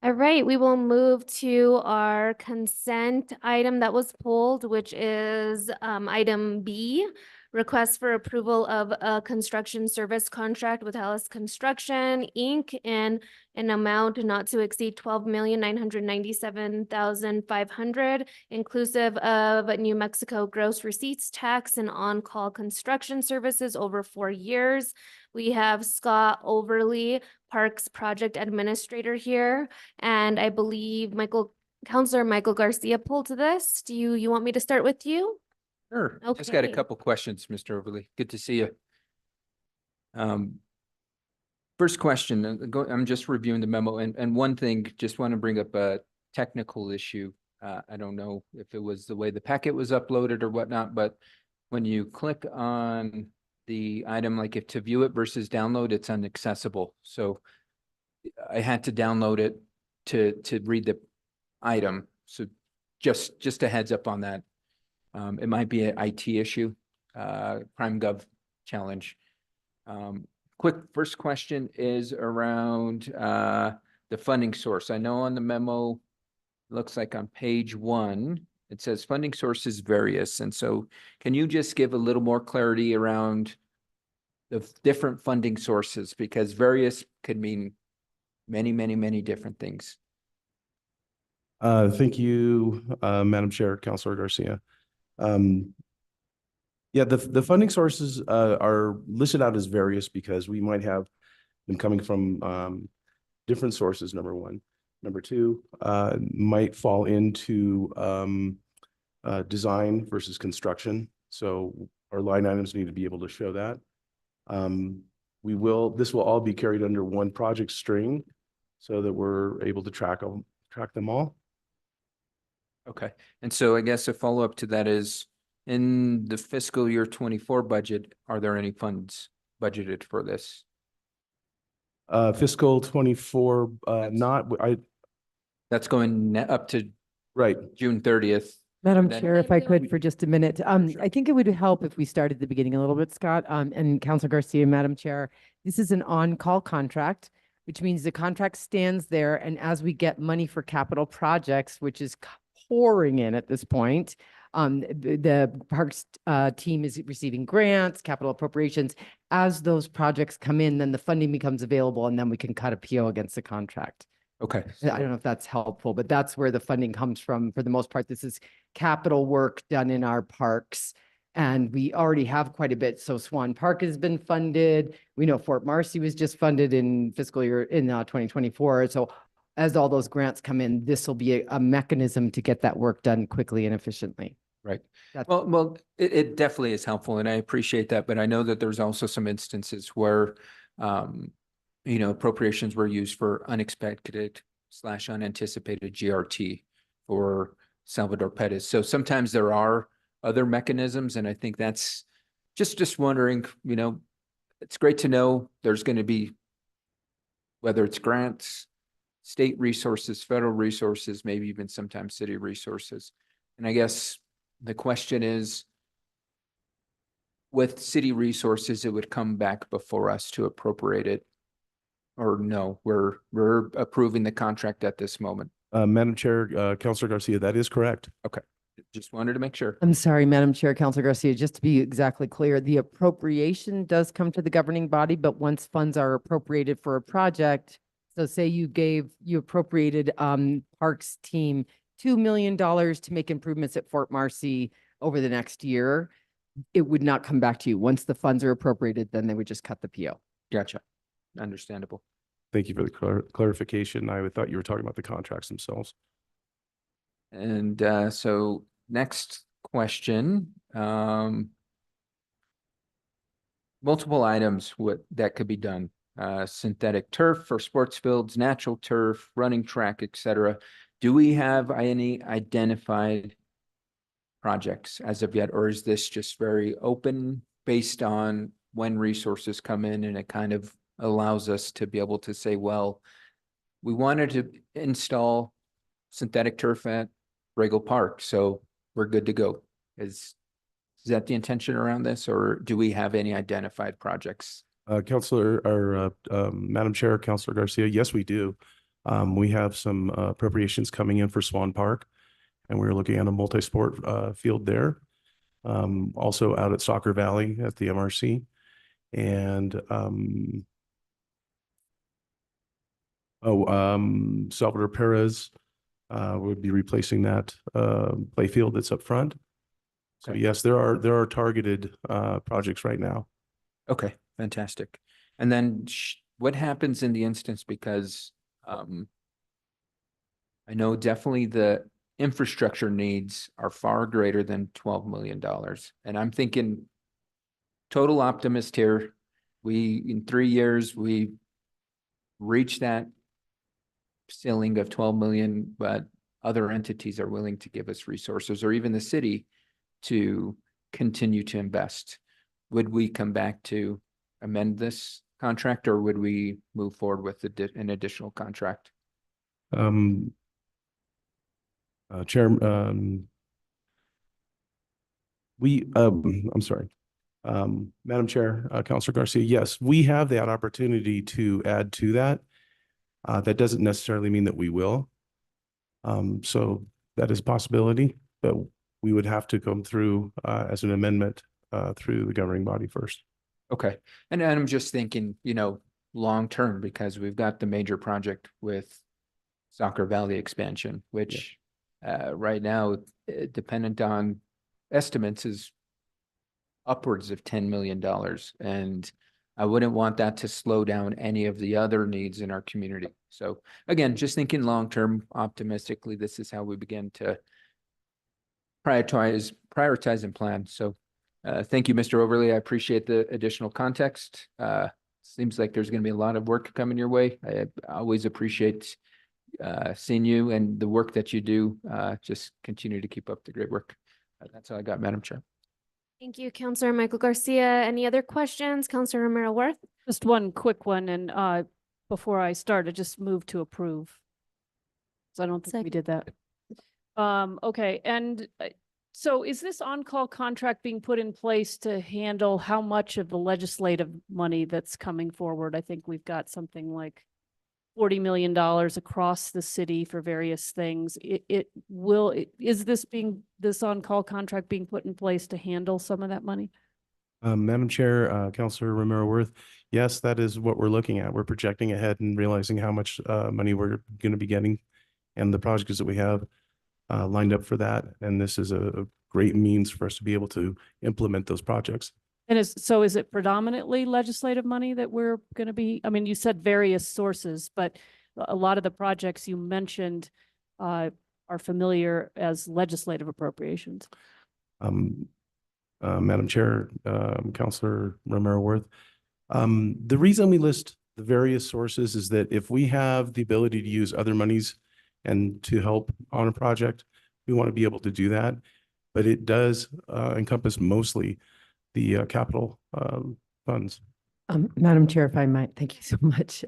All right, we will move to our consent item that was pulled, which is item B, request for approval of a construction service contract with Hallis Construction, Inc. in an amount not to exceed $12,997,500, inclusive of New Mexico gross receipts tax and on-call construction services over 4 years. We have Scott Overly, Parks Project Administrator here, and I believe Councilor Michael Garcia pulled this. Do you want me to start with you? Sure. Just got a Okay. couple questions, Mr. Overly. Good to see you. First question, I'm just reviewing the memo, and one thing, just want to bring up a technical issue. I don't know if it was the way the packet was uploaded or whatnot, but when you click on the item, like if to view it versus download, it's inaccessible. So I had to download it to read the item. So just a heads up on that. It might be an IT issue, CrimeGov challenge. Quick first question is around the funding source. I know on the memo, looks like on page 1, it says funding sources various. And so can you just give a little more clarity around the different funding sources? Because various could mean many, many, many different things. Thank you, Madam Chair, Councilor Garcia. Yeah, the funding sources are listed out as various because we might have them coming from different sources, number one. Number two, might fall into design versus construction. So our line items need to be able to show that. This will all be carried under one project string so that we're able to track them all. Okay. And so I guess a follow-up to that is, in the fiscal year 24 budget, are there any funds budgeted for this? Fiscal 24, That's going up to right. June 30th. Madam Then- Chair, if I could for just a minute, I think it would help if we started at the beginning a little bit, Scott, and Councilor Garcia, Madam Chair. This is an on-call contract, which means the contract stands there, and as we get money for capital projects, which is pouring in at this point, The Parks team is receiving grants, capital appropriations. As those projects come in, then the funding becomes available and then we can cut a PO against the contract. Okay. I don't know if that's helpful, but that's where the funding comes from. For the most part, this is capital work done in our parks. And we already have quite a bit. So Swan Park has been funded. We know Fort Marcy was just funded in fiscal year in 2024. So as all those grants come in, this will be a mechanism to get that work done quickly and efficiently. Right. That's- Well, it definitely is helpful and I appreciate that, but I know that there's also some instances where, appropriations were used for unexpected / unanticipated GRT for Salvador Pettis. So sometimes there are other mechanisms and I think that's just wondering, it's great to know there's going to be, whether it's grants, state resources, federal resources, maybe even sometimes city resources. And I guess the question is, with city resources, it would come back before us to appropriate it. Or no, we're approving the contract at this moment. Madam Chair, Councilor Garcia, that is correct. Just wanted to make sure. I'm sorry, Madam Chair, Councilor Garcia, just to be exactly clear, the appropriation does come to the governing body, but once funds are appropriated for a project, so say you appropriated Parks team $2 million to make improvements at Fort Marcy over the next year, it would not come back to you. Once the funds are appropriated, then they would just cut the PO. Gotcha. Understandable. Thank you for the clarification. I thought you were talking about the contracts themselves. And so next question, multiple items that could be done. Synthetic turf for sports fields, natural turf, running track, etc. Do we have any identified projects as of yet, or is this just very open based on when resources come in and it kind of allows us to be able to say, well, we wanted to install synthetic turf at Regal Park, so we're good to go. Is that the intention around this, or do we have any identified projects? Councilor or Madam Chair, Councilor Garcia, yes, we do. We have some appropriations coming in for Swan Park, and we're looking at a multi-sport field there. Also out at Soccer Valley at the MRC, and Salvador Perez would be replacing that play field that's up front. So Okay. yes, there are targeted projects right now. Okay, fantastic. And then what happens in the instance, because I know definitely the infrastructure needs are far greater than $12 million. And I'm thinking total optimist here. In 3 years, we reach that ceiling of 12 million, but other entities are willing to give us resources, or even the city to continue to invest. Would we come back to amend this contract, or would we move forward with an additional contract? Chair, I'm sorry. Madam Chair, Councilor Garcia, yes, we have that opportunity to add to that. That doesn't necessarily mean that we will. So that is a possibility, but we would have to come through as an amendment through the governing body first. Okay. And I'm just thinking, long term, because we've got the major project with Soccer Valley expansion, which right now, dependent on estimates, is upwards of $10 million. And I wouldn't want that to slow down any of the other needs in our community. So again, just thinking long term, optimistically, this is how we begin to prioritize and plan. So thank you, Mr. Overly. I appreciate the additional context. Seems like there's going to be a lot of work coming your way. I always appreciate seeing you and the work that you do. Just continue to keep up the great work. That's all I got, Madam Chair. Thank you, Councilor Michael Garcia. Any other questions? Councilor Romero Worth? Just one quick one, and before I start, I just move to approve. So I don't think we did that. Okay, and so is this on-call contract being put in place to handle how much of the legislative money that's coming forward? I think we've got something like $40 million across the city for various things. Is this on-call contract being put in place to handle some of that money? Madam Chair, Councilor Romero Worth, yes, that is what we're looking at. We're projecting ahead and realizing how much money we're going to be getting and the projects that we have lined up for that. And this is a great means for us to be able to implement those projects. And is it predominantly legislative money that we're going to be, I mean, you said various sources, but a lot of the projects you mentioned are familiar as legislative appropriations. Madam Chair, Councilor Romero Worth, the reason we list the various sources is that if we have the ability to use other monies and to help on a project, we want to be able to do that. But it does encompass mostly the capital funds. Madam Chair, if I might, thank you so much.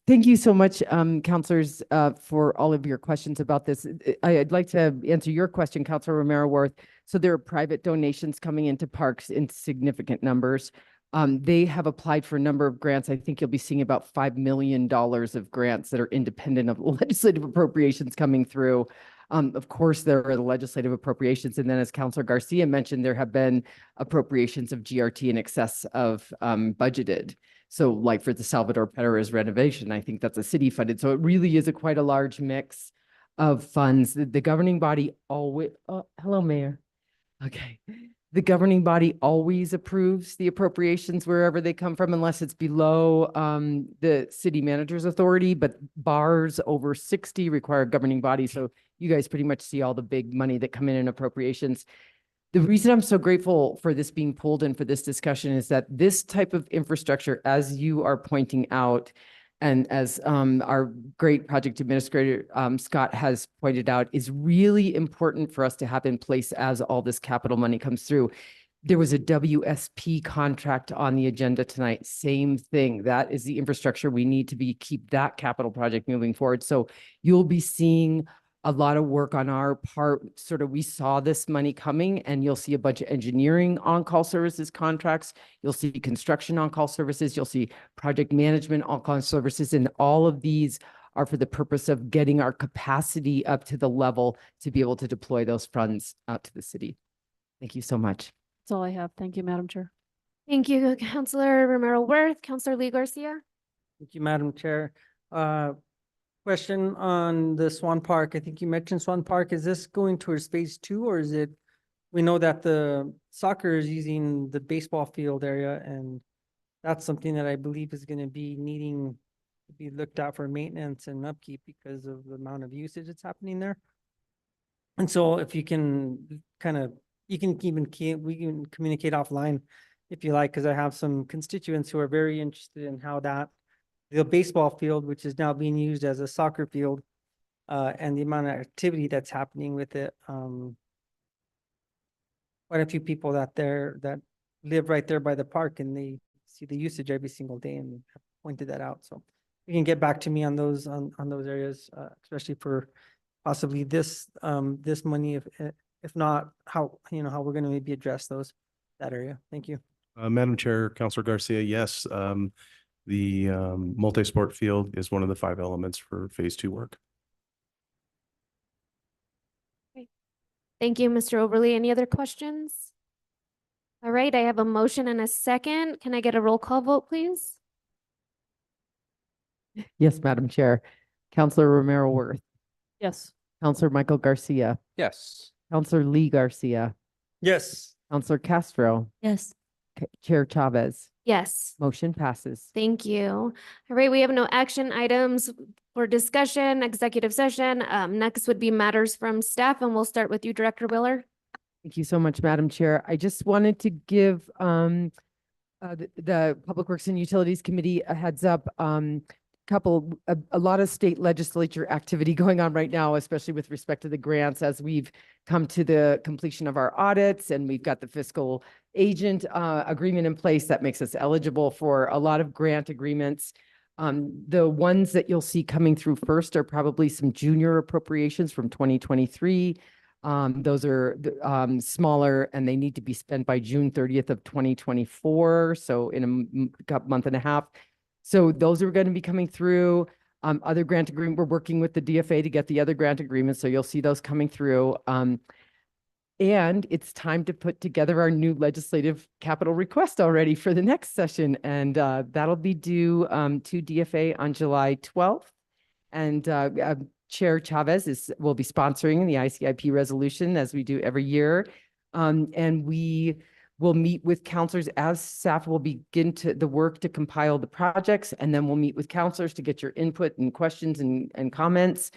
Thank you so much, counselors, for all of your questions about this. I'd like to answer your question, Councilor Romero Worth. So there are private donations coming into parks in significant numbers. They have applied for a number of grants. I think you'll be seeing about $5 million of grants that are independent of legislative appropriations coming through. Of course, there are the legislative appropriations. And then as Councilor Garcia mentioned, there have been appropriations of GRT in excess of budgeted. So like for the Salvador Perez renovation, I think that's a city funded. So it really is quite a large mix of funds. The governing body always, hello, Mayor. Okay. The governing body always approves the appropriations wherever they come from, unless it's below the city manager's authority, but bars over 60 require a governing body. So you guys pretty much see all the big money that come in appropriations. The reason I'm so grateful for this being pulled in for this discussion is that this type of infrastructure, as you are pointing out, and as our great project administrator, Scott, has pointed out, is really important for us to have in place as all this capital money comes through. There was a WSP contract on the agenda tonight. Same thing. That is the infrastructure we need to keep that capital project moving forward. So you'll be seeing a lot of work on our part. Sort of, we saw this money coming, and you'll see a bunch of engineering on-call services contracts. You'll see construction on-call services. You'll see project management on-call services. And all of these are for the purpose of getting our capacity up to the level to be able to deploy those funds out to the city. Thank you so much. That's all I have. Thank you, Madam Chair. Thank you, Councilor Romero Worth. Councilor Lee Garcia. Thank you, Madam Chair. Question on the Swan Park. I think you mentioned Swan Park. Is this going towards phase 2, or is it, we know that the soccer is using the baseball field area, and that's something that I believe is going to be needing to be looked at for maintenance and upkeep because of the amount of usage that's happening there. And so if you can we can communicate offline if you like, because I have some constituents who are very interested in how the baseball field, which is now being used as a soccer field, and the amount of activity that's happening with it. Quite a few people that live right there by the park, and they see the usage every single day and have pointed that out. So you can get back to me on those areas, especially for possibly this money, if not, how we're going to maybe address that area. Thank you. Madam Chair, Councilor Garcia, yes, the multi-sport field is one of the 5 elements for phase 2 work. Thank you, Mr. Oberly. Any other questions? All right, I have a motion and a second. Can I get a roll call vote, please? Yes, Madam Chair. Councilor Romero Worth, Yes. Councilor Michael Garcia, Yes. Councilor Lee Garcia, Yes. Councilor Castro, Yes. Chair Chavez. Yes. Motion passes. Thank you. All right, we have no action items for discussion, executive session. Next would be matters from staff, and we'll start with you, Director Willer. Thank you so much, Madam Chair. I just wanted to give the Public Works and Utilities Committee a heads up. A lot of state legislature activity going on right now, especially with respect to the grants, as we've come to the completion of our audits, and we've got the fiscal agent agreement in place that makes us eligible for a lot of grant agreements. The ones that you'll see coming through first are probably some junior appropriations from 2023. Those are smaller, and they need to be spent by June 30th of 2024. So in a month and a half. So those are going to be coming through. Other grant agreement, we're working with the DFA to get the other grant agreements, so you'll see those coming through. And it's time to put together our new legislative capital request already for the next session. And that'll be due to DFA on July 12th. And Chair Chavez will be sponsoring the ICIP resolution as we do every year. And we will meet with counselors as staff will begin the work to compile the projects. And then we'll meet with counselors to get your input and questions and comments.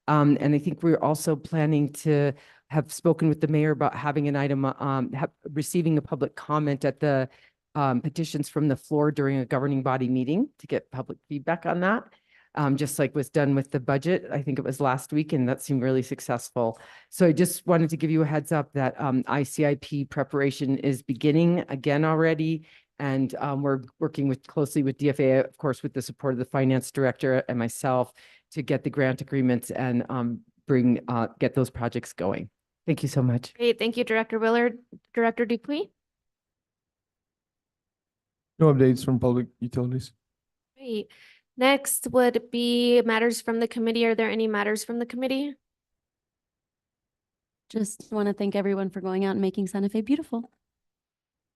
And I think we're also planning to have spoken with the mayor about having an item, receiving a public comment at the petitions from the floor during a governing body meeting to get public feedback on that. Just like was done with the budget. I think it was last week, and that seemed really successful. So I just wanted to give you a heads up that ICIP preparation is beginning again already. And we're working closely with DFA, of course, with the support of the finance director and myself to get the grant agreements and get those projects going. Thank you so much. Great, thank you, Director Willard. Director Dupuy? No updates from public utilities. Great. Next would be matters from the committee. Are there any matters from the committee? Just want to thank everyone for going out and making Santa Fe beautiful.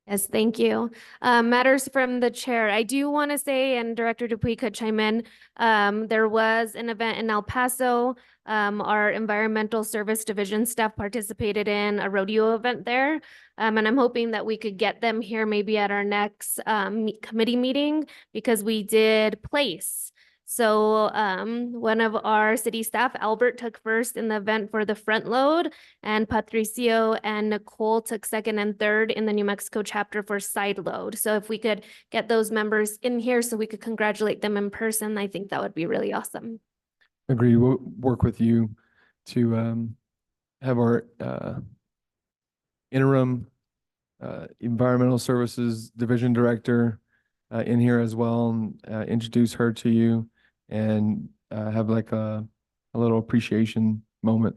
Yes, thank you. Matters from the chair. I do want to say, and Director Dupuy could chime in, there was an event in El Paso. Our environmental service division staff participated in a rodeo event there. And I'm hoping that we could get them here maybe at our next committee meeting because we did place. So one of our city staff, Albert, took first in the event for the front load, and Patricio and Nicole took second and third in the New Mexico chapter for side load. So if we could get those members in here so we could congratulate them in person, I think that would be really awesome. Agree. We'll work with you to have our interim environmental services division director in here as well, and introduce her to you and have like a little appreciation moment.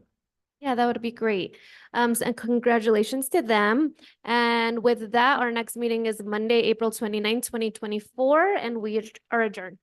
Yeah, that would be great. And congratulations to them. And with that, our next meeting is Monday, April 29th, 2024, and we are adjourned.